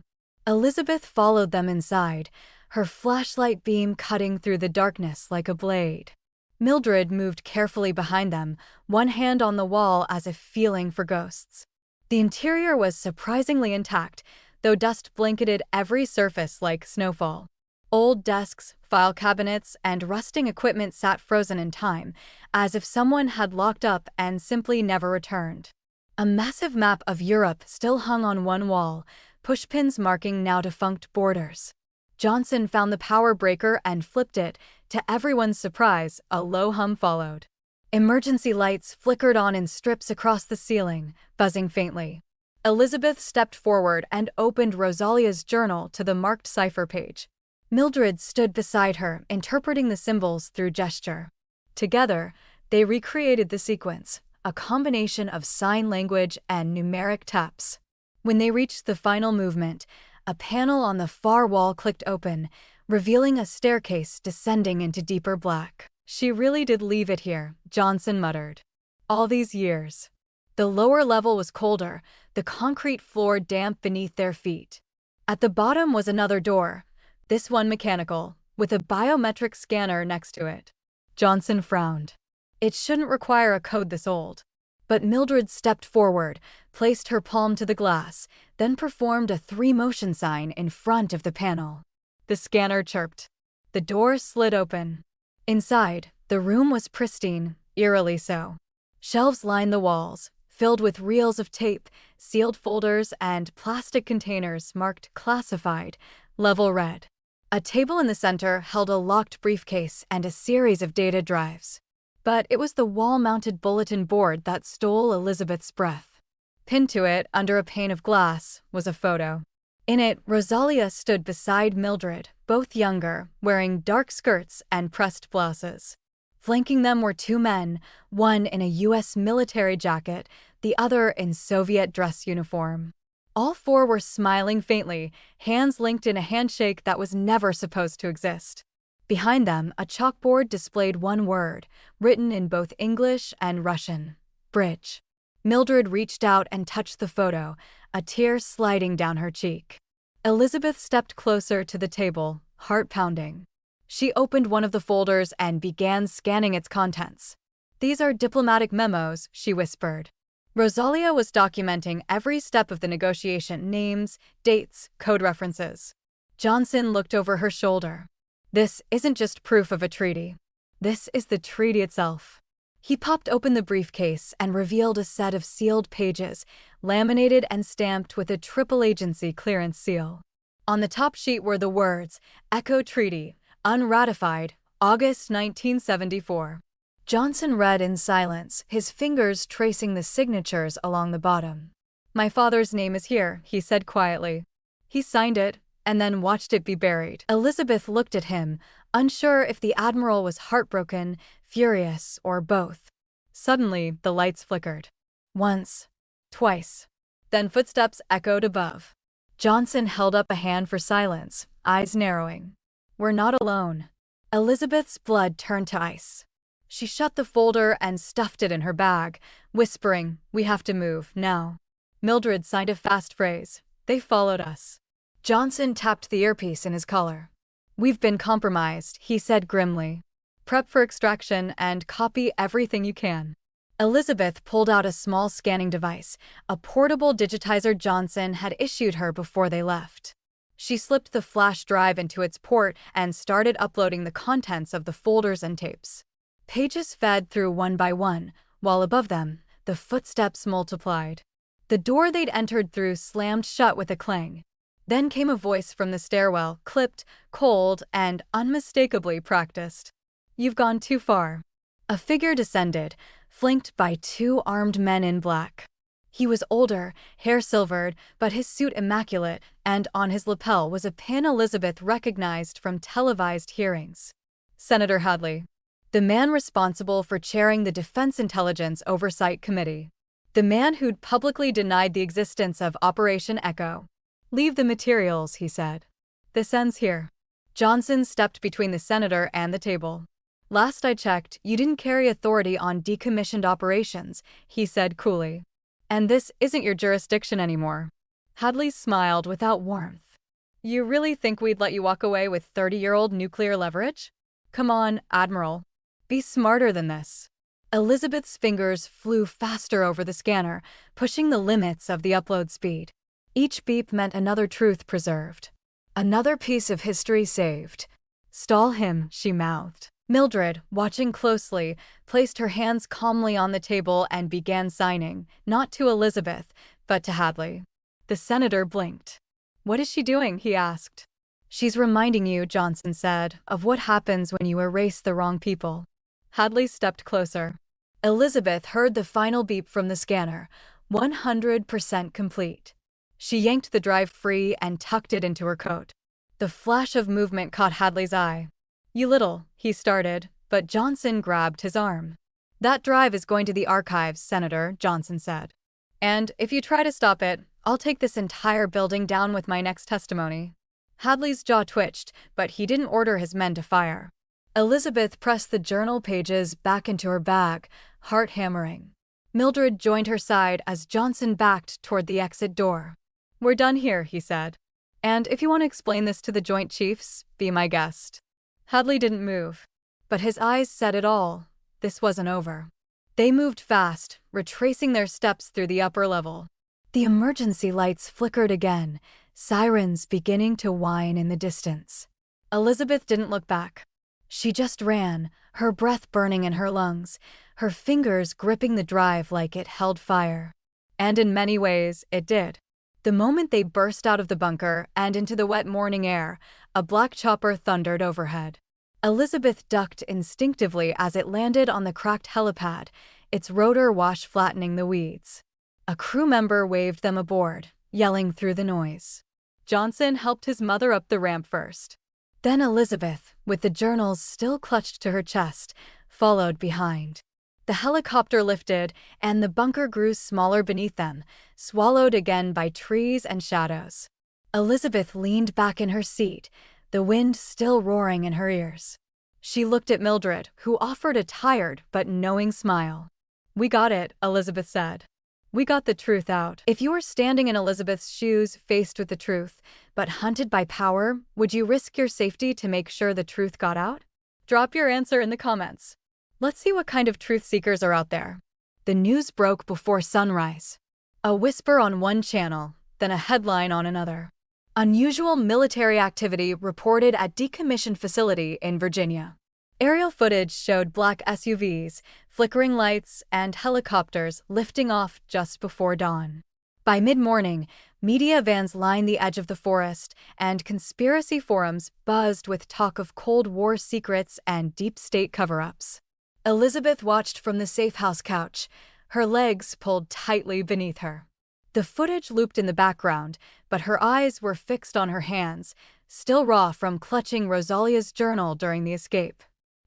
Elizabeth followed them inside, her flashlight beam cutting through the darkness like a blade. Mildred moved carefully behind them, one hand on the wall as if feeling for ghosts. The interior was surprisingly intact, though dust blanketed every surface like snowfall. Old desks, file cabinets, and rusting equipment sat frozen in time, as if someone had locked up and simply never returned. A massive map of Europe still hung on one wall, pushpins marking now defunct borders. Johnson found the power breaker and flipped it. To everyone's surprise, a low hum followed. Emergency lights flickered on in strips across the ceiling, buzzing faintly. Elizabeth stepped forward and opened Rosalia's journal to the marked cipher page. Mildred stood beside her, interpreting the symbols through gesture. Together, they recreated the sequence, a combination of sign language and numeric taps. When they reached the final movement, a panel on the far wall clicked open, revealing a staircase descending into deeper black. "She really did leave it here," Johnson muttered. "All these years." The lower level was colder, the concrete floor damp beneath their feet. At the bottom was another door, this one mechanical, with a biometric scanner next to it. Johnson frowned. It shouldn't require a code this old. But Mildred stepped forward, placed her palm to the glass, then performed a three-motion sign in front of the panel. The scanner chirped. The door slid open. Inside, the room was pristine, eerily so. Shelves lined the walls, filled with reels of tape, sealed folders, and plastic containers marked classified, level red. A table in the center held a locked briefcase and a series of data drives. But it was the wall-mounted bulletin board that stole Elizabeth's breath. Pinned to it, under a pane of glass, was a photo. In it, Rosalia stood beside Mildred, both younger, wearing dark skirts and pressed blouses. Flanking them were two men, one in a U.S. military jacket, the other in Soviet dress uniform. All four were smiling faintly, hands linked in a handshake that was never supposed to exist. Behind them, a chalkboard displayed one word, written in both English and Russian: bridge. Mildred reached out and touched the photo, a tear sliding down her cheek. Elizabeth stepped closer to the table, heart pounding. She opened one of the folders and began scanning its contents. "These are diplomatic memos," she whispered. Rosalia was documenting every step of the negotiation: names, dates, code references. Johnson looked over her shoulder. "This isn't just proof of a treaty. This is the treaty itself." He popped open the briefcase and revealed a set of sealed pages, laminated and stamped with a triple agency clearance seal. On the top sheet were the words, "Echo Treaty, unratified, August 1974. Johnson read in silence, his fingers tracing the signatures along the bottom. "My father's name is here," he said quietly. He signed it, and then watched it be buried. Elizabeth looked at him, unsure if the Admiral was heartbroken, furious, or both. Suddenly, the lights flickered. Once. Twice. Then footsteps echoed above. Johnson held up a hand for silence, eyes narrowing. "We're not alone." Elizabeth's blood turned to ice. She shut the folder and stuffed it in her bag, whispering, "We have to move, now." Mildred signed a fast phrase. "They followed us." Johnson tapped the earpiece in his collar. "We've been compromised," he said grimly. "Prep for extraction and copy everything you can." Elizabeth pulled out a small scanning device, a portable digitizer Johnson had issued her before they left. She slipped the flash drive into its port and started uploading the contents of the folders and tapes. Pages fed through one by one, while above them, the footsteps multiplied. The door they'd entered through slammed shut with a clang. Then came a voice from the stairwell, clipped, cold, and unmistakably practiced. "You've gone too far." A figure descended, flanked by two armed men in black. He was older, hair silvered, but his suit immaculate, and on his lapel was a pin Elizabeth recognized from televised hearings. Senator Hadley, the man responsible for chairing the Defense Intelligence Oversight Committee. The man who'd publicly denied the existence of Operation Echo. "Leave the materials," he said. "This ends here." Johnson stepped between the senator and the table. "Last I checked, you didn't carry authority on decommissioned operations," he said coolly. "And this isn't your jurisdiction anymore." Hadley smiled without warmth. "You really think we'd let you walk away with 30-year-old nuclear leverage? Come on, Admiral. Be smarter than this." Elizabeth's fingers flew faster over the scanner, pushing the limits of the upload speed. Each beep meant another truth preserved. Another piece of history saved. "Stall him," she mouthed. Mildred, watching closely, placed her hands calmly on the table and began signing, not to Elizabeth, but to Hadley. The senator blinked. "What is she doing?" he asked. "She's reminding you," Johnson said, "of what happens when you erase the wrong people." Hadley stepped closer. Elizabeth heard the final beep from the scanner, 100% complete. She yanked the drive free and tucked it into her coat. The flash of movement caught Hadley's eye. "You little," he started, but Johnson grabbed his arm. "That drive is going to the archives, Senator," Johnson said. "And if you try to stop it, I'll take this entire building down with my next testimony." Hadley's jaw twitched, but he didn't order his men to fire. Elizabeth pressed the journal pages back into her bag, heart hammering. Mildred joined her side as Johnson backed toward the exit door. "We're done here," he said. "And if you want to explain this to the Joint Chiefs, be my guest." Hadley didn't move. But his eyes said it all. This wasn't over. They moved fast, retracing their steps through the upper level. The emergency lights flickered again, sirens beginning to whine in the distance. Elizabeth didn't look back. She just ran, her breath burning in her lungs, her fingers gripping the drive like it held fire. And in many ways, it did. The moment they burst out of the bunker and into the wet morning air, a black chopper thundered overhead. Elizabeth ducked instinctively as it landed on the cracked helipad, its rotor wash flattening the weeds. A crew member waved them aboard, yelling through the noise. Johnson helped his mother up the ramp first. Then Elizabeth, with the journals still clutched to her chest, followed behind. The helicopter lifted, and the bunker grew smaller beneath them, swallowed again by trees and shadows. Elizabeth leaned back in her seat, the wind still roaring in her ears. She looked at Mildred, who offered a tired but knowing smile. "We got it," Elizabeth said. "We got the truth out." If you were standing in Elizabeth's shoes, faced with the truth, but hunted by power, would you risk your safety to make sure the truth got out? Drop your answer in the comments. Let's see what kind of truth seekers are out there. The news broke before sunrise. A whisper on one channel, then a headline on another. Unusual military activity reported at decommissioned facility in Virginia. Aerial footage showed black SUVs, flickering lights, and helicopters lifting off just before dawn. By mid-morning, media vans lined the edge of the forest, and conspiracy forums buzzed with talk of Cold War secrets and deep state cover-ups. Elizabeth watched from the safe-house couch, her legs pulled tightly beneath her. The footage looped in the background, but her eyes were fixed on her hands, still raw from clutching Rosalia's journal during the escape.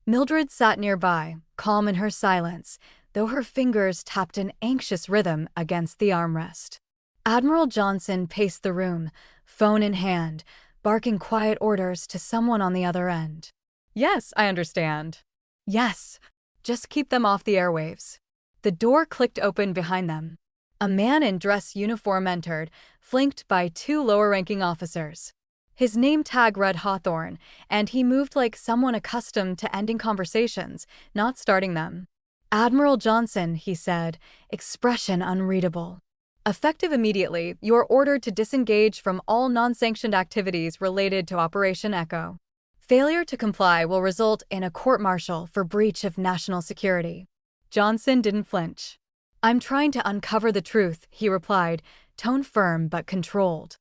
Mildred sat nearby, calm in her silence, though her fingers tapped an anxious rhythm against the armrest. Admiral Johnson paced the room, phone in hand, barking quiet orders to someone on the other end. "Yes, I understand." "Yes. Just keep them off the airwaves." The door clicked open behind them. A man in dress uniform entered, flanked by two lower-ranking officers. His name tag read Hawthorne, and he moved like someone accustomed to ending conversations, not starting them. "Admiral Johnson," he said, expression unreadable. "Effective immediately, you are ordered to disengage from all non-sanctioned activities related to Operation Echo. Failure to comply will result in a court-martial for breach of national security." Johnson didn't flinch. "I'm trying to uncover the truth," he replied, tone firm but controlled.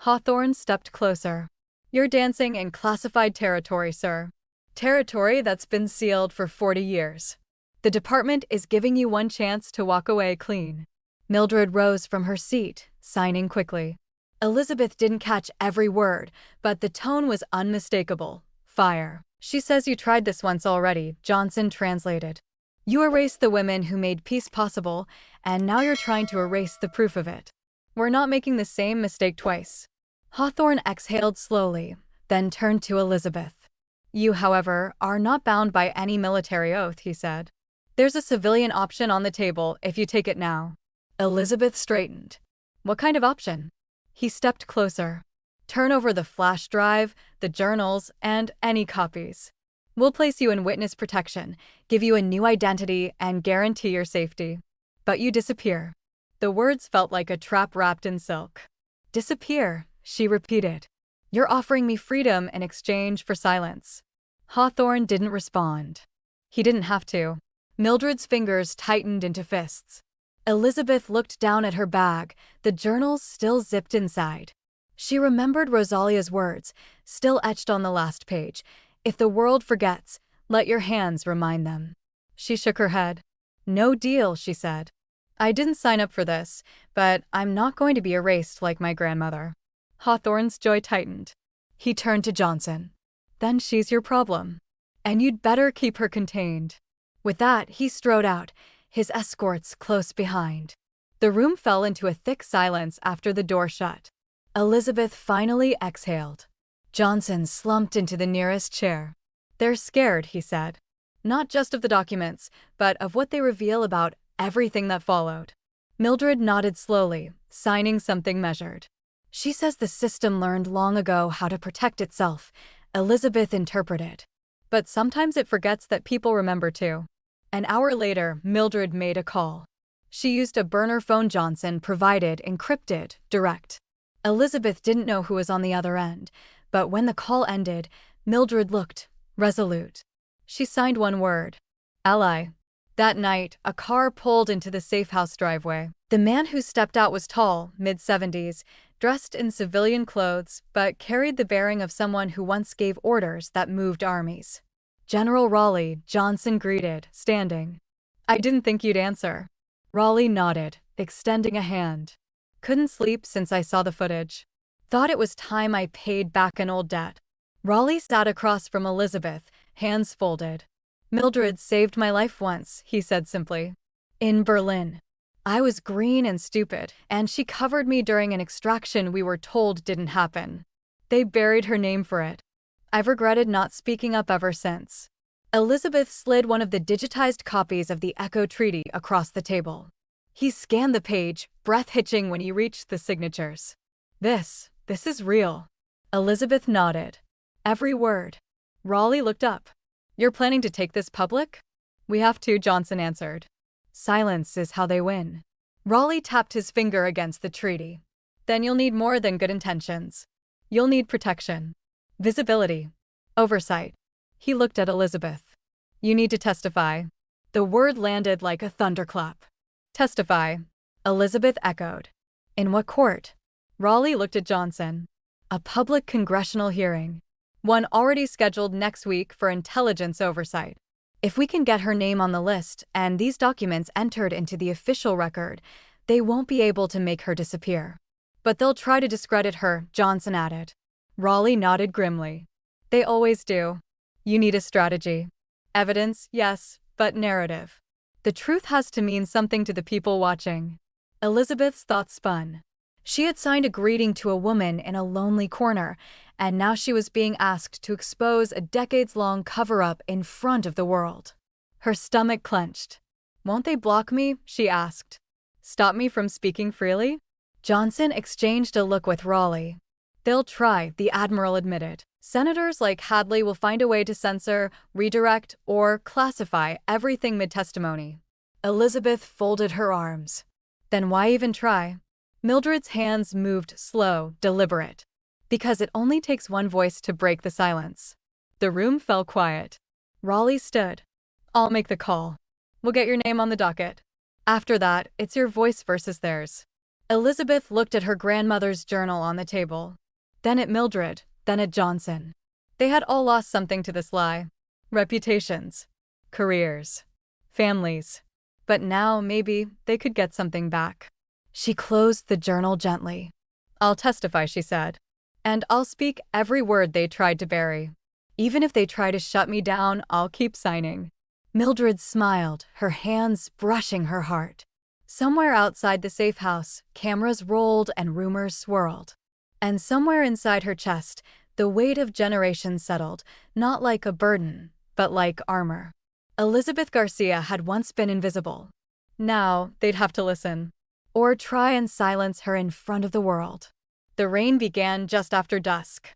Hawthorne stepped closer. "You're dancing in classified territory, sir. Territory that's been sealed for 40 years. The department is giving you one chance to walk away clean. Mildred rose from her seat, signing quickly. Elizabeth didn't catch every word, but the tone was unmistakable. Fire. She says you tried this once already, Johnson translated. You erased the women who made peace possible, and now you're trying to erase the proof of it. We're not making the same mistake twice. Hawthorne exhaled slowly, then turned to Elizabeth. You, however, are not bound by any military oath, he said. There's a civilian option on the table if you take it now. Elizabeth straightened. What kind of option? He stepped closer. Turn over the flash drive, the journals, and any copies. We'll place you in witness protection, give you a new identity, and guarantee your safety. But you disappear. The words felt like a trap wrapped in silk. Disappear, she repeated. You're offering me freedom in exchange for silence. Hawthorne didn't respond. He didn't have to. Mildred's fingers tightened into fists. Elizabeth looked down at her bag, the journals still zipped inside. She remembered Rosalia's words, still etched on the last page. If the world forgets, let your hands remind them. She shook her head. No deal, she said. I didn't sign up for this, but I'm not going to be erased like my grandmother. Hawthorne's jaw tightened. He turned to Johnson. Then she's your problem. And you'd better keep her contained. With that, he strode out, his escorts close behind. The room fell into a thick silence after the door shut. Elizabeth finally exhaled. Johnson slumped into the nearest chair. They're scared, he said. Not just of the documents, but of what they reveal about everything that followed. Mildred nodded slowly, signing something measured. She says the system learned long ago how to protect itself, Elizabeth interpreted. But sometimes it forgets that people remember too. An hour later, Mildred made a call. She used a burner phone Johnson provided, encrypted, direct. Elizabeth didn't know who was on the other end, but when the call ended, Mildred looked resolute. She signed one word. Ally. That night, a car pulled into the safe house driveway. The man who stepped out was tall, mid-70s, dressed in civilian clothes, but carried the bearing of someone who once gave orders that moved armies. General Raleigh, Johnson greeted, standing. I didn't think you'd answer. Raleigh nodded, extending a hand. Couldn't sleep since I saw the footage. Thought it was time I paid back an old debt. Raleigh sat across from Elizabeth, hands folded. Mildred saved my life once, he said simply. In Berlin. I was green and stupid, and she covered me during an extraction we were told didn't happen. They buried her name for it. I've regretted not speaking up ever since. Elizabeth slid one of the digitized copies of the Echo Treaty across the table. He scanned the page, breath hitching when he reached the signatures. This is real. Elizabeth nodded. Every word. Raleigh looked up. You're planning to take this public? We have to, Johnson answered. Silence is how they win. Raleigh tapped his finger against the treaty. Then you'll need more than good intentions. You'll need protection. Visibility. Oversight. He looked at Elizabeth. You need to testify. The word landed like a thunderclap. Testify. Elizabeth echoed. In what court? Raleigh looked at Johnson. A public congressional hearing. One already scheduled next week for intelligence oversight. If we can get her name on the list and these documents entered into the official record, they won't be able to make her disappear. But they'll try to discredit her, Johnson added. Raleigh nodded grimly. They always do. You need a strategy. Evidence, yes, but narrative. The truth has to mean something to the people watching. Elizabeth's thoughts spun. She had signed a greeting to a woman in a lonely corner, and now she was being asked to expose a decades-long cover-up in front of the world. Her stomach clenched. Won't they block me? She asked. Stop me from speaking freely? Johnson exchanged a look with Raleigh. They'll try, the Admiral admitted. Senators like Hadley will find a way to censor, redirect, or classify everything mid-testimony. Elizabeth folded her arms. Then why even try? Mildred's hands moved slow, deliberate. Because it only takes one voice to break the silence. The room fell quiet. Raleigh stood. I'll make the call. We'll get your name on the docket. After that, it's your voice versus theirs. Elizabeth looked at her grandmother's journal on the table. Then at Mildred, then at Johnson. They had all lost something to this lie. Reputations. Careers. families. But now, maybe, they could get something back. She closed the journal gently. "I'll testify," she said. "And I'll speak every word they tried to bury. Even if they try to shut me down, I'll keep signing." Mildred smiled, her hands brushing her heart. Somewhere outside the safe house, cameras rolled and rumors swirled. And somewhere inside her chest, the weight of generations settled, not like a burden, but like armor. Elizabeth Garcia had once been invisible. Now, they'd have to listen. Or try and silence her in front of the world. The rain began just after dusk.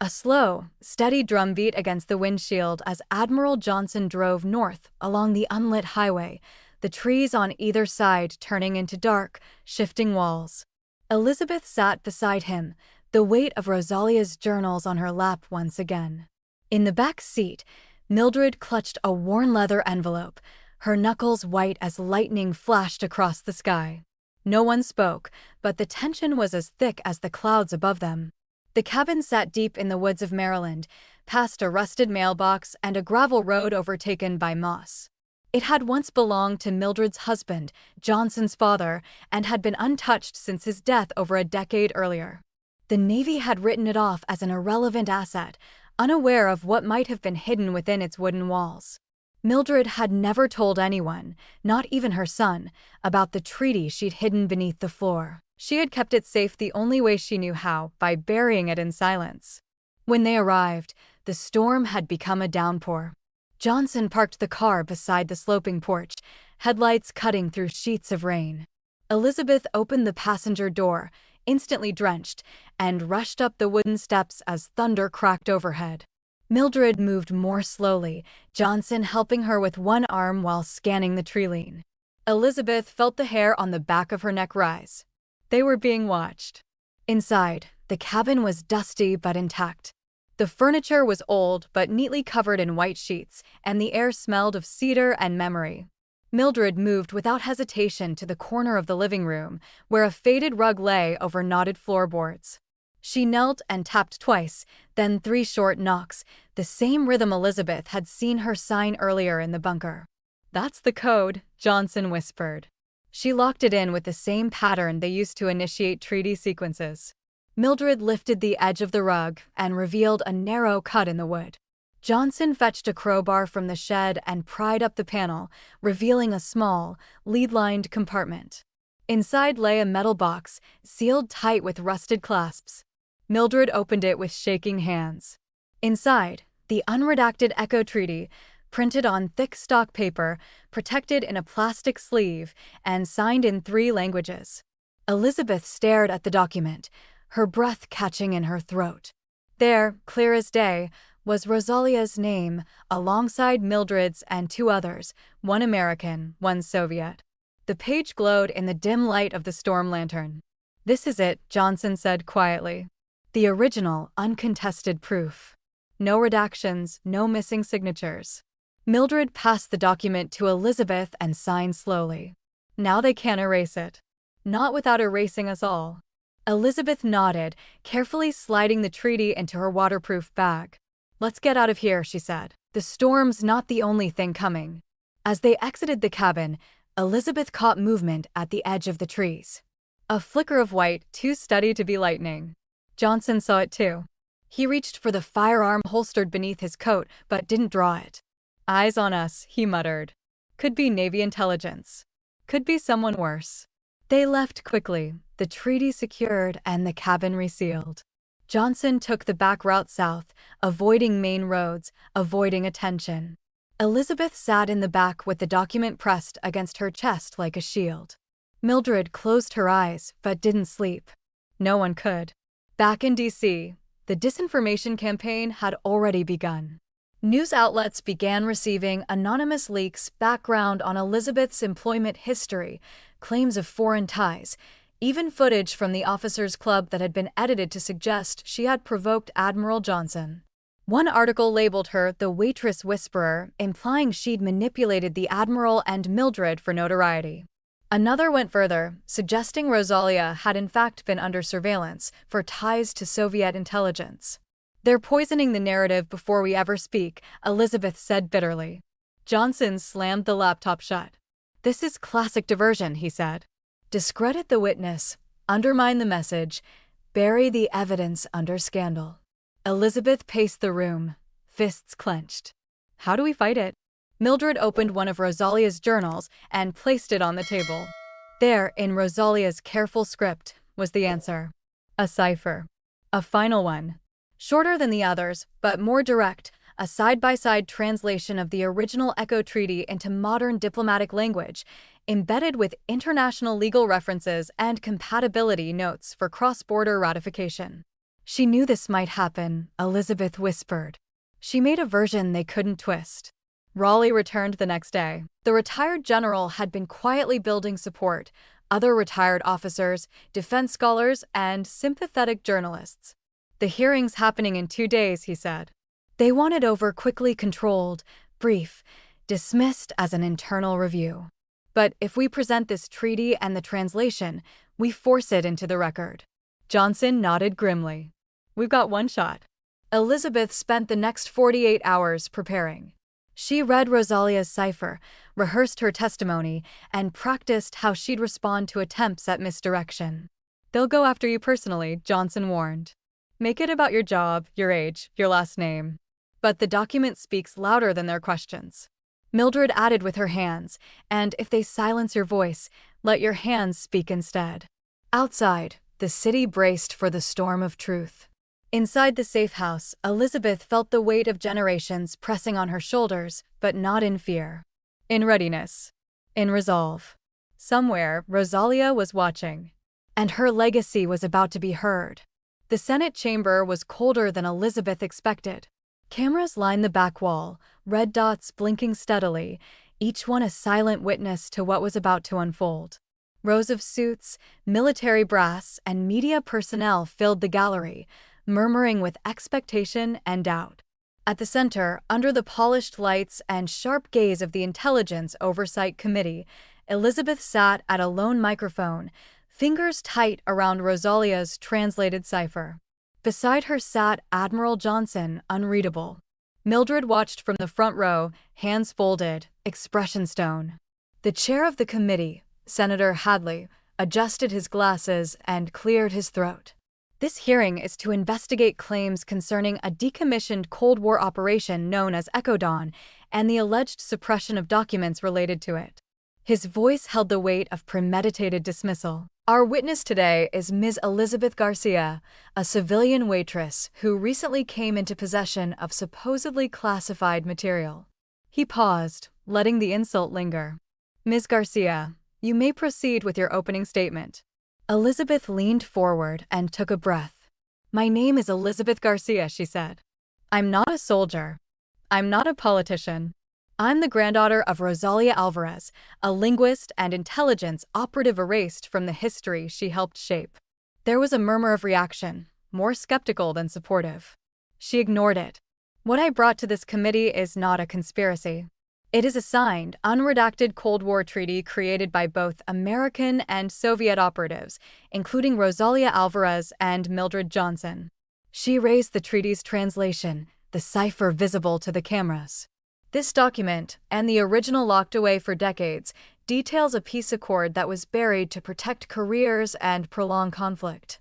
A slow, steady drumbeat against the windshield as Admiral Johnson drove north along the unlit highway, the trees on either side turning into dark, shifting walls. Elizabeth sat beside him, the weight of Rosalia's journals on her lap once again. In the back seat, Mildred clutched a worn leather envelope, her knuckles white as lightning flashed across the sky. No one spoke, but the tension was as thick as the clouds above them. The cabin sat deep in the woods of Maryland, past a rusted mailbox and a gravel road overtaken by moss. It had once belonged to Mildred's husband, Johnson's father, and had been untouched since his death over a decade earlier. The Navy had written it off as an irrelevant asset, unaware of what might have been hidden within its wooden walls. Mildred had never told anyone, not even her son, about the treaty she'd hidden beneath the floor. She had kept it safe the only way she knew how, by burying it in silence. When they arrived, the storm had become a downpour. Johnson parked the car beside the sloping porch, headlights cutting through sheets of rain. Elizabeth opened the passenger door, instantly drenched, and rushed up the wooden steps as thunder cracked overhead. Mildred moved more slowly, Johnson helping her with one arm while scanning the tree line. Elizabeth felt the hair on the back of her neck rise. They were being watched. Inside, the cabin was dusty but intact. The furniture was old but neatly covered in white sheets, and the air smelled of cedar and memory. Mildred moved without hesitation to the corner of the living room, where a faded rug lay over knotted floorboards. She knelt and tapped twice, then 3 short knocks, the same rhythm Elizabeth had seen her sign earlier in the bunker. "That's the code," Johnson whispered. She locked it in with the same pattern they used to initiate treaty sequences. Mildred lifted the edge of the rug and revealed a narrow cut in the wood. Johnson fetched a crowbar from the shed and pried up the panel, revealing a small, lead-lined compartment. Inside lay a metal box, sealed tight with rusted clasps. Mildred opened it with shaking hands. Inside, the unredacted Echo Treaty, printed on thick stock paper, protected in a plastic sleeve, and signed in 3 languages. Elizabeth stared at the document, her breath catching in her throat. There, clear as day, was Rosalia's name, alongside Mildred's and 2 others, one American, one Soviet. The page glowed in the dim light of the storm lantern. "This is it," Johnson said quietly. "The original, uncontested proof. No redactions, no missing signatures." Mildred passed the document to Elizabeth and signed slowly. "Now they can't erase it. Not without erasing us all." Elizabeth nodded, carefully sliding the treaty into her waterproof bag. "Let's get out of here," she said. "The storm's not the only thing coming." As they exited the cabin, Elizabeth caught movement at the edge of the trees. A flicker of white, too steady to be lightning. Johnson saw it too. He reached for the firearm holstered beneath his coat, but didn't draw it. "Eyes on us," he muttered. "Could be Navy intelligence. Could be someone worse." They left quickly, the treaty secured and the cabin resealed. Johnson took the back route south, avoiding main roads, avoiding attention. Elizabeth sat in the back with the document pressed against her chest like a shield. Mildred closed her eyes but didn't sleep. No one could. Back in D.C., the disinformation campaign had already begun. News outlets began receiving anonymous leaks, background on Elizabeth's employment history, claims of foreign ties, even footage from the officers' club that had been edited to suggest she had provoked Admiral Johnson. One article labeled her the Waitress Whisperer, implying she'd manipulated the Admiral and Mildred for notoriety. Another went further, suggesting Rosalia had in fact been under surveillance for ties to Soviet intelligence. "They're poisoning the narrative before we ever speak," Elizabeth said bitterly. Johnson slammed the laptop shut. "This is classic diversion," he said. "Discredit the witness, undermine the message, bury the evidence under scandal." Elizabeth paced the room, fists clenched. "How do we fight it?" Mildred opened one of Rosalia's journals and placed it on the table. There, in Rosalia's careful script, was the answer. A cipher. A final one. Shorter than the others, but more direct, a side-by-side translation of the original Echo Treaty into modern diplomatic language, embedded with international legal references and compatibility notes for cross-border ratification. "She knew this might happen," Elizabeth whispered. "She made a version they couldn't twist." Raleigh returned the next day. The retired general had been quietly building support, other retired officers, defense scholars, and sympathetic journalists. "The hearing's happening in 2 days," he said. "They want it over quickly, controlled, brief, dismissed as an internal review. But if we present this treaty and the translation, we force it into the record." Johnson nodded grimly. "We've got one shot." Elizabeth spent the next 48 hours preparing. She read Rosalia's cipher, rehearsed her testimony, and practiced how she'd respond to attempts at misdirection. "They'll go after you personally," Johnson warned. "Make it about your job, your age, your last name." But the document speaks louder than their questions. Mildred added with her hands, "And if they silence your voice, let your hands speak instead." Outside, the city braced for the storm of truth. Inside the safe house, Elizabeth felt the weight of generations pressing on her shoulders, but not in fear. In readiness. In resolve. Somewhere, Rosalia was watching. And her legacy was about to be heard. The Senate chamber was colder than Elizabeth expected. Cameras lined the back wall, red dots blinking steadily, each one a silent witness to what was about to unfold. Rows of suits, military brass, and media personnel filled the gallery, murmuring with expectation and doubt. At the center, under the polished lights and sharp gaze of the Intelligence Oversight Committee, Elizabeth sat at a lone microphone, fingers tight around Rosalia's translated cipher. Beside her sat Admiral Johnson, unreadable. Mildred watched from the front row, hands folded, expression stone. The chair of the committee, Senator Hadley, adjusted his glasses and cleared his throat. "This hearing is to investigate claims concerning a decommissioned Cold War operation known as Echo Dawn and the alleged suppression of documents related to it." His voice held the weight of premeditated dismissal. "Our witness today is Ms. Elizabeth Garcia, a civilian waitress who recently came into possession of supposedly classified material." He paused, letting the insult linger. "Ms. Garcia, you may proceed with your opening statement." Elizabeth leaned forward and took a breath. "My name is Elizabeth Garcia," she said. "I'm not a soldier. I'm not a politician. I'm the granddaughter of Rosalia Alvarez, a linguist and intelligence operative erased from the history she helped shape." There was a murmur of reaction, more skeptical than supportive. She ignored it. "What I brought to this committee is not a conspiracy. It is a signed, unredacted Cold War treaty created by both American and Soviet operatives, including Rosalia Alvarez and Mildred Johnson." She raised the treaty's translation, the cipher visible to the cameras. "This document, and the original locked away for decades, details a peace accord that was buried to protect careers and prolong conflict."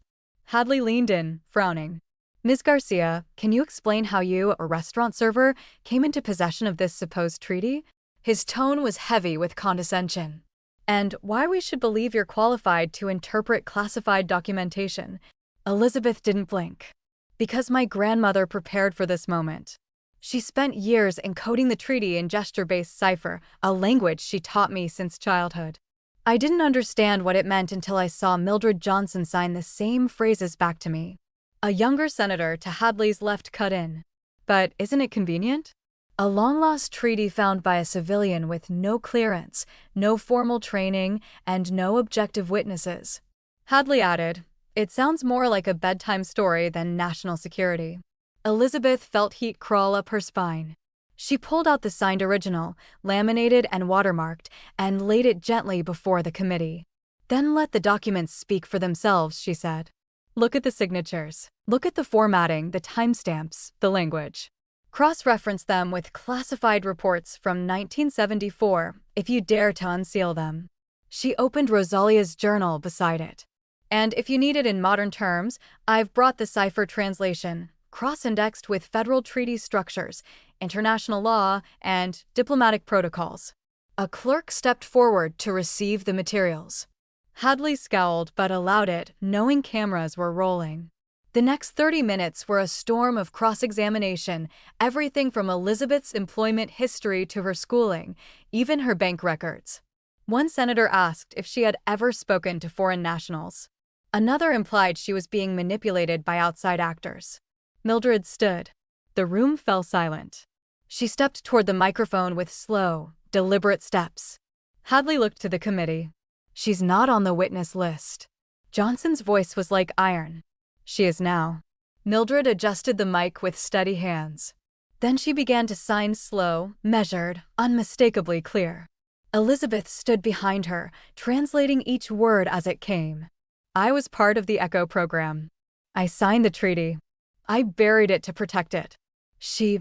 Hadley leaned in, frowning. "Ms. Garcia, can you explain how you, a restaurant server, came into possession of this supposed treaty?" His tone was heavy with condescension. "And why we should believe you're qualified to interpret classified documentation?" Elizabeth didn't blink. "Because my grandmother prepared for this moment. She spent years encoding the treaty in gesture-based cipher, a language she taught me since childhood. I didn't understand what it meant until I saw Mildred Johnson sign the same phrases back to me." A younger senator to Hadley's left cut in. "But isn't it convenient? A long-lost treaty found by a civilian with no clearance, no formal training, and no objective witnesses." Hadley added, "It sounds more like a bedtime story than national security." Elizabeth felt heat crawl up her spine. She pulled out the signed original, laminated and watermarked, and laid it gently before the committee. "Then let the documents speak for themselves," she said. "Look at the signatures. Look at the formatting, the timestamps, the language. Cross-reference them with classified reports from 1974 if you dare to unseal them. She opened Rosalia's journal beside it. And if you need it in modern terms, I've brought the cipher translation, cross-indexed with federal treaty structures, international law, and diplomatic protocols. A clerk stepped forward to receive the materials. Hadley scowled but allowed it, knowing cameras were rolling. The next 30 minutes were a storm of cross-examination, everything from Elizabeth's employment history to her schooling, even her bank records. One senator asked if she had ever spoken to foreign nationals. Another implied she was being manipulated by outside actors. Mildred stood. The room fell silent. She stepped toward the microphone with slow, deliberate steps. Hadley looked to the committee. She's not on the witness list. Johnson's voice was like iron. She is now. Mildred adjusted the mic with steady hands. Then she began to sign slow, measured, unmistakably clear. Elizabeth stood behind her, translating each word as it came. I was part of the ECHO program. I signed the treaty. I buried it to protect it.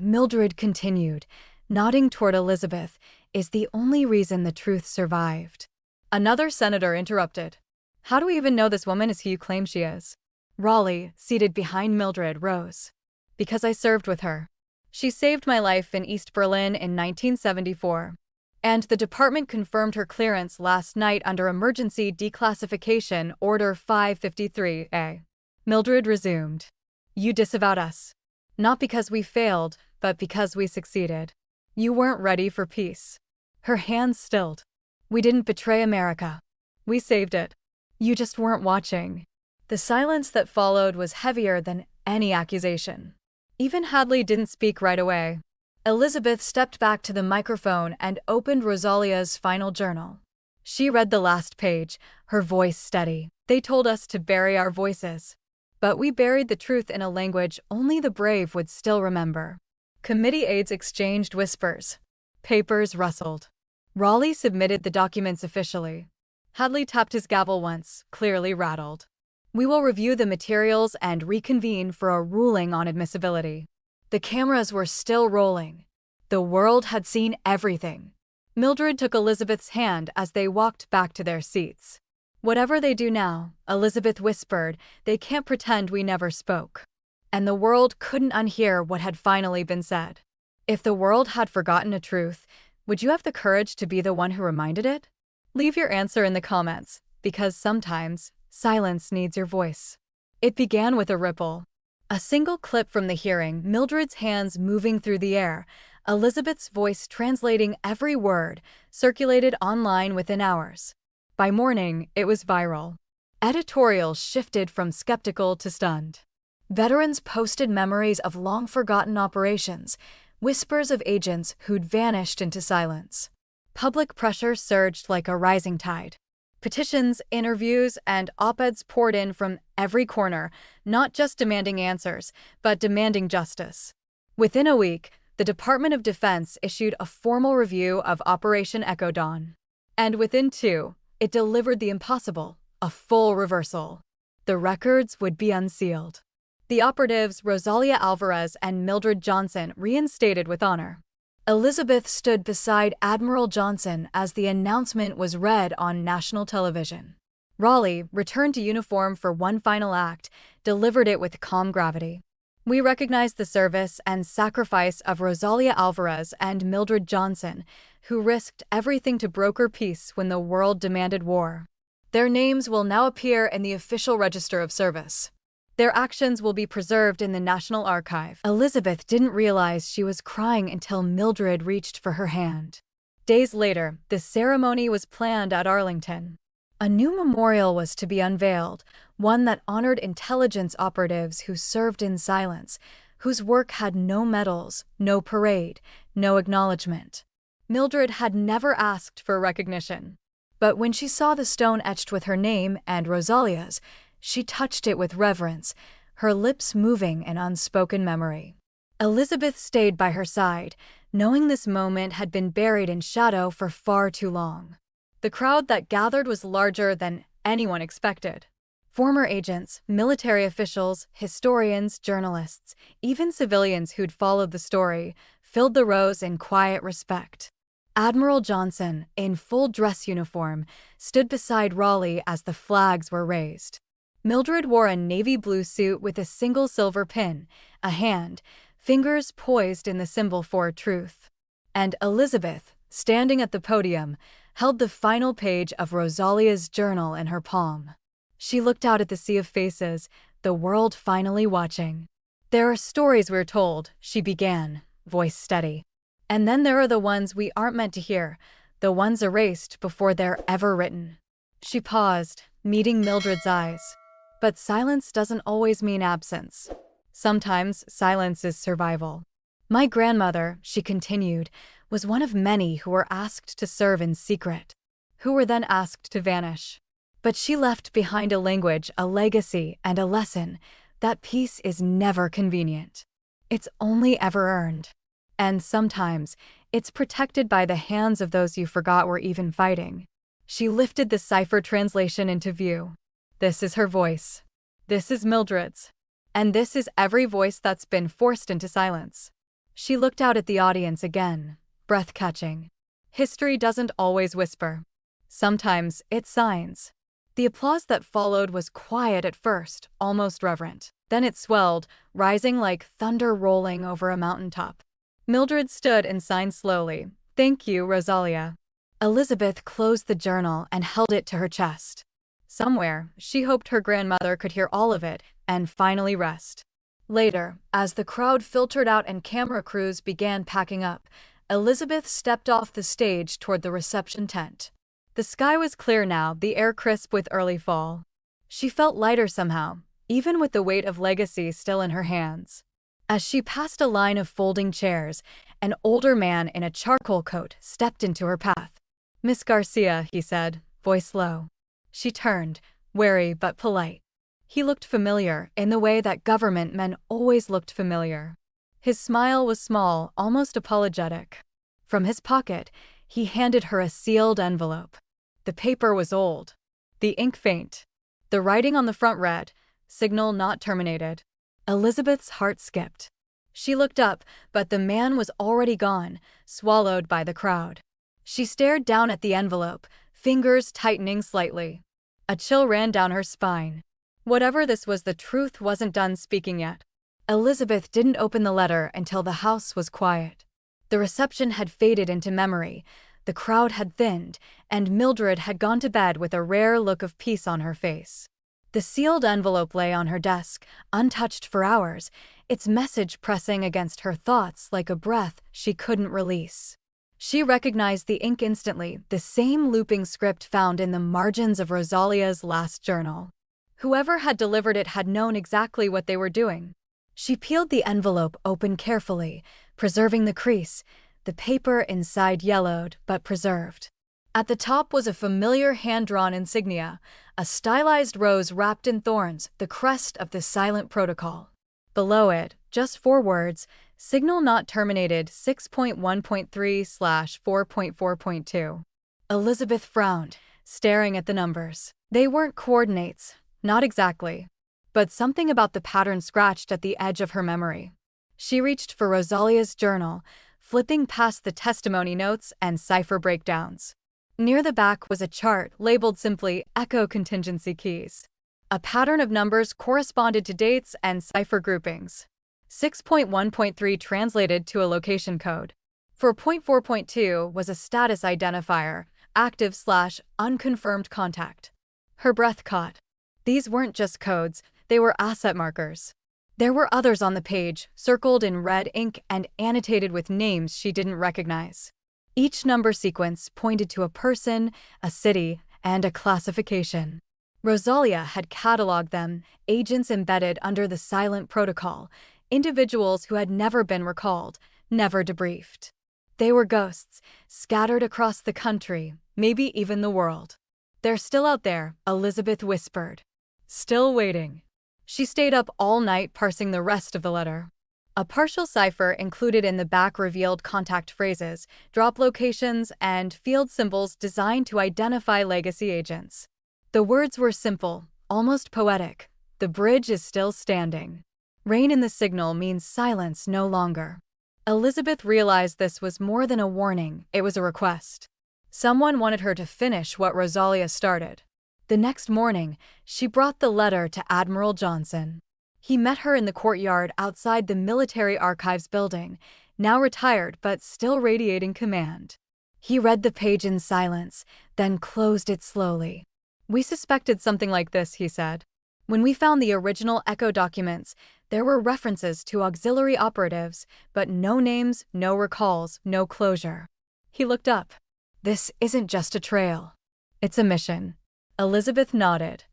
Mildred continued, nodding toward Elizabeth, is the only reason the truth survived. Another senator interrupted. How do we even know this woman is who you claim she is? Raleigh, seated behind Mildred, rose. Because I served with her. She saved my life in East Berlin in 1974. And the department confirmed her clearance last night under Emergency Declassification Order 553A. Mildred resumed. You disavowed us. Not because we failed, but because we succeeded. You weren't ready for peace. Her hands stilled. We didn't betray America. We saved it. You just weren't watching. The silence that followed was heavier than any accusation. Even Hadley didn't speak right away. Elizabeth stepped back to the microphone and opened Rosalia's final journal. She read the last page, her voice steady. They told us to bury our voices. But we buried the truth in a language only the brave would still remember. Committee aides exchanged whispers. Papers rustled. Raleigh submitted the documents officially. Hadley tapped his gavel once, clearly rattled. We will review the materials and reconvene for a ruling on admissibility. The cameras were still rolling. The world had seen everything. Mildred took Elizabeth's hand as they walked back to their seats. Whatever they do now, Elizabeth whispered, they can't pretend we never spoke. And the world couldn't unhear what had finally been said. If the world had forgotten a truth, would you have the courage to be the one who reminded it? Leave your answer in the comments, because sometimes silence needs your voice. It began with a ripple. A single clip from the hearing, Mildred's hands moving through the air, Elizabeth's voice translating every word, circulated online within hours. By morning, it was viral. Editorials shifted from skeptical to stunned. Veterans posted memories of long-forgotten operations, whispers of agents who'd vanished into silence. Public pressure surged like a rising tide. Petitions, interviews, and op-eds poured in from every corner, not just demanding answers, but demanding justice. Within a week, the Department of Defense issued a formal review of Operation Echo Dawn. And within 2, it delivered the impossible, a full reversal. The records would be unsealed. The operatives, Rosalia Alvarez and Mildred Johnson, reinstated with honor. Elizabeth stood beside Admiral Johnson as the announcement was read on national television. Raleigh, returned to uniform for one final act, delivered it with calm gravity. We recognize the service and sacrifice of Rosalia Alvarez and Mildred Johnson, who risked everything to broker peace when the world demanded war. Their names will now appear in the official register of service. Their actions will be preserved in the National Archive. Elizabeth didn't realize she was crying until Mildred reached for her hand. Days later, the ceremony was planned at Arlington. A new memorial was to be unveiled, one that honored intelligence operatives who served in silence, whose work had no medals, no parade, no acknowledgement. Mildred had never asked for recognition. But when she saw the stone etched with her name and Rosalia's, she touched it with reverence, her lips moving in unspoken memory. Elizabeth stayed by her side, knowing this moment had been buried in shadow for far too long. The crowd that gathered was larger than anyone expected. Former agents, military officials, historians, journalists, even civilians who'd followed the story, filled the rows in quiet respect. Admiral Johnson, in full dress uniform, stood beside Raleigh as the flags were raised. Mildred wore a navy blue suit with a single silver pin, a hand, fingers poised in the symbol for truth. And Elizabeth, standing at the podium, held the final page of Rosalia's journal in her palm. She looked out at the sea of faces, the world finally watching. "There are stories we're told," she began, voice steady. "And then there are the ones we aren't meant to hear, the ones erased before they're ever written." She paused, meeting Mildred's eyes. But silence doesn't always mean absence. Sometimes silence is survival. "My grandmother," she continued, "was one of many who were asked to serve in secret, who were then asked to vanish. But she left behind a language, a legacy, and a lesson that peace is never convenient. It's only ever earned. And sometimes, it's protected by the hands of those you forgot were even fighting." She lifted the cipher translation into view. This is her voice. This is Mildred's. And this is every voice that's been forced into silence. She looked out at the audience again, breath-catching. History doesn't always whisper. Sometimes it signs. The applause that followed was quiet at first, almost reverent. Then it swelled, rising like thunder rolling over a mountaintop. Mildred stood and signed slowly. "Thank you, Rosalia." Elizabeth closed the journal and held it to her chest. Somewhere, she hoped her grandmother could hear all of it and finally rest. Later, as the crowd filtered out and camera crews began packing up, Elizabeth stepped off the stage toward the reception tent. The sky was clear now, the air crisp with early fall. She felt lighter somehow, even with the weight of legacy still in her hands. As she passed a line of folding chairs, an older man in a charcoal coat stepped into her path. "Miss Garcia," he said, voice low. She turned, wary but polite. He looked familiar, in the way that government men always looked familiar. His smile was small, almost apologetic. From his pocket, he handed her a sealed envelope. The paper was old. The ink faint. The writing on the front read, "Signal not terminated." Elizabeth's heart skipped. She looked up, but the man was already gone, swallowed by the crowd. She stared down at the envelope, fingers tightening slightly. A chill ran down her spine. Whatever this was, the truth wasn't done speaking yet. Elizabeth didn't open the letter until the house was quiet. The reception had faded into memory, the crowd had thinned, and Mildred had gone to bed with a rare look of peace on her face. The sealed envelope lay on her desk, untouched for hours, its message pressing against her thoughts like a breath she couldn't release. She recognized the ink instantly, the same looping script found in the margins of Rosalia's last journal. Whoever had delivered it had known exactly what they were doing. She peeled the envelope open carefully, preserving the crease, the paper inside yellowed but preserved. At the top was a familiar hand-drawn insignia, a stylized rose wrapped in thorns, the crest of the silent protocol. Below it, just 4 words, "Signal not terminated 6.1.3/4.4.2. Elizabeth frowned, staring at the numbers. They weren't coordinates, not exactly. But something about the pattern scratched at the edge of her memory. She reached for Rosalia's journal, flipping past the testimony notes and cipher breakdowns. Near the back was a chart labeled simply "Echo Contingency Keys." A pattern of numbers corresponded to dates and cipher groupings. 6.1.3 translated to a location code. For .4.2 was a status identifier, active/unconfirmed contact. Her breath caught. These weren't just codes, they were asset markers. There were others on the page, circled in red ink and annotated with names she didn't recognize. Each number sequence pointed to a person, a city, and a classification. Rosalia had cataloged them, agents embedded under the silent protocol, individuals who had never been recalled, never debriefed. They were ghosts, scattered across the country, maybe even the world. "They're still out there," Elizabeth whispered. "Still waiting." She stayed up all night parsing the rest of the letter. A partial cipher included in the back revealed contact phrases, drop locations, and field symbols designed to identify legacy agents. The words were simple, almost poetic. The bridge is still standing. Rain in the signal means silence no longer. Elizabeth realized this was more than a warning, it was a request. Someone wanted her to finish what Rosalia started. The next morning, she brought the letter to Admiral Johnson. He met her in the courtyard outside the Military Archives building, now retired but still radiating command. He read the page in silence, then closed it slowly. "We suspected something like this," he said. "When we found the original Echo documents, there were references to auxiliary operatives, but no names, no recalls, no closure." He looked up. "This isn't just a trail. It's a mission." Elizabeth nodded.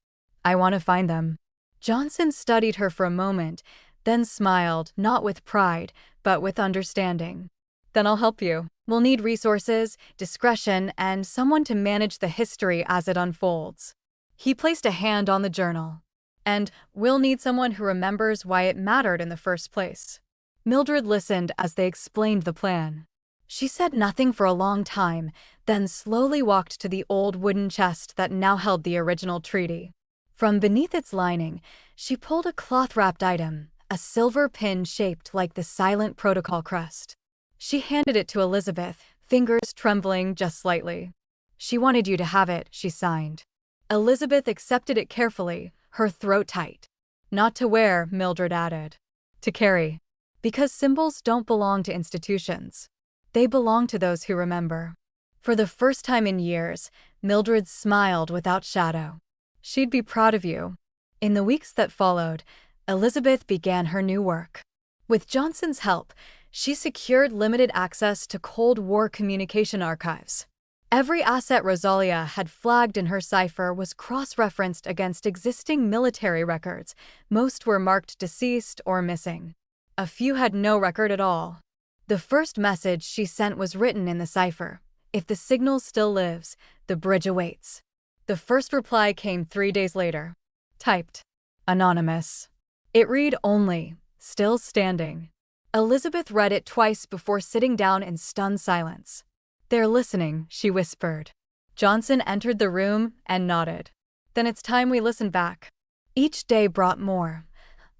"I want to find them." Johnson studied her for a moment, then smiled, not with pride, but with understanding. "Then I'll help you. We'll need resources, discretion, and someone to manage the history as it unfolds." He placed a hand on the journal. "And we'll need someone who remembers why it mattered in the first place." Mildred listened as they explained the plan. She said nothing for a long time, then slowly walked to the old wooden chest that now held the original treaty. From beneath its lining, she pulled a cloth-wrapped item, a silver pin shaped like the silent protocol crest. She handed it to Elizabeth, fingers trembling just slightly. "She wanted you to have it," she signed. Elizabeth accepted it carefully, her throat tight. "Not to wear," Mildred added. "To carry. Because symbols don't belong to institutions. They belong to those who remember." For the first time in years, Mildred smiled without shadow. "She'd be proud of you." In the weeks that followed, Elizabeth began her new work. With Johnson's help, she secured limited access to Cold War communication archives. Every asset Rosalia had flagged in her cipher was cross-referenced against existing military records. Most were marked deceased or missing. A few had no record at all. The first message she sent was written in the cipher. "If the signal still lives, the bridge awaits." The first reply came 3 days later. Typed. Anonymous. It read only, "Still standing." Elizabeth read it twice before sitting down in stunned silence. "They're listening," she whispered. Johnson entered the room and nodded. "Then it's time we listen back." Each day brought more.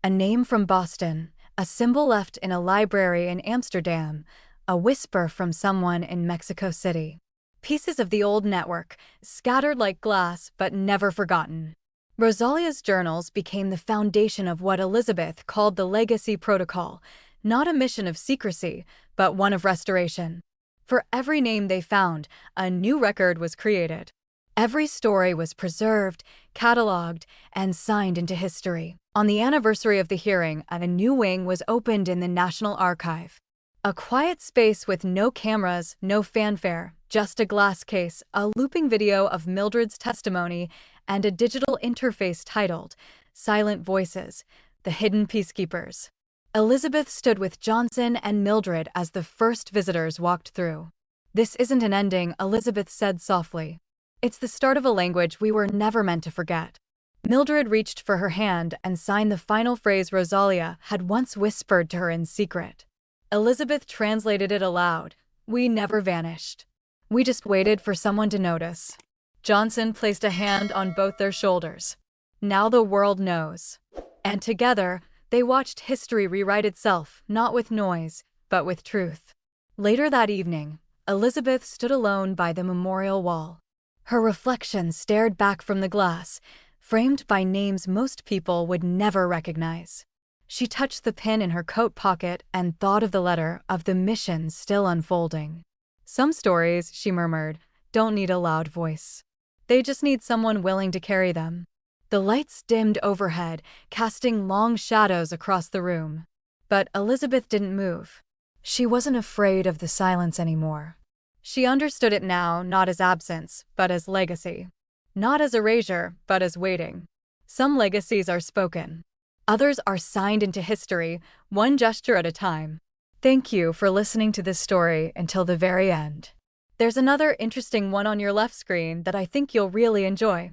A name from Boston, a symbol left in a library in Amsterdam, a whisper from someone in Mexico City. Pieces of the old network, scattered like glass but never forgotten. Rosalia's journals became the foundation of what Elizabeth called the Legacy Protocol, not a mission of secrecy, but one of restoration. For every name they found, a new record was created. Every story was preserved, cataloged, and signed into history. On the anniversary of the hearing, a new wing was opened in the National Archive. A quiet space with no cameras, no fanfare, just a glass case, a looping video of Mildred's testimony, and a digital interface titled Silent Voices, The Hidden Peacekeepers. Elizabeth stood with Johnson and Mildred as the first visitors walked through. "This isn't an ending," Elizabeth said softly. "It's the start of a language we were never meant to forget." Mildred reached for her hand and signed the final phrase Rosalia had once whispered to her in secret. Elizabeth translated it aloud. "We never vanished. We just waited for someone to notice." Johnson placed a hand on both their shoulders. "Now the world knows." And together, they watched history rewrite itself, not with noise, but with truth. Later that evening, Elizabeth stood alone by the memorial wall. Her reflection stared back from the glass, framed by names most people would never recognize. She touched the pin in her coat pocket and thought of the letter, of the mission still unfolding. "Some stories," she murmured, "don't need a loud voice. They just need someone willing to carry them." The lights dimmed overhead, casting long shadows across the room. But Elizabeth didn't move. She wasn't afraid of the silence anymore. She understood it now, not as absence, but as legacy. Not as erasure, but as waiting. Some legacies are spoken. Others are signed into history, one gesture at a time. Thank you for listening to this story until the very end. There's another interesting one on your left screen that I think you'll really enjoy.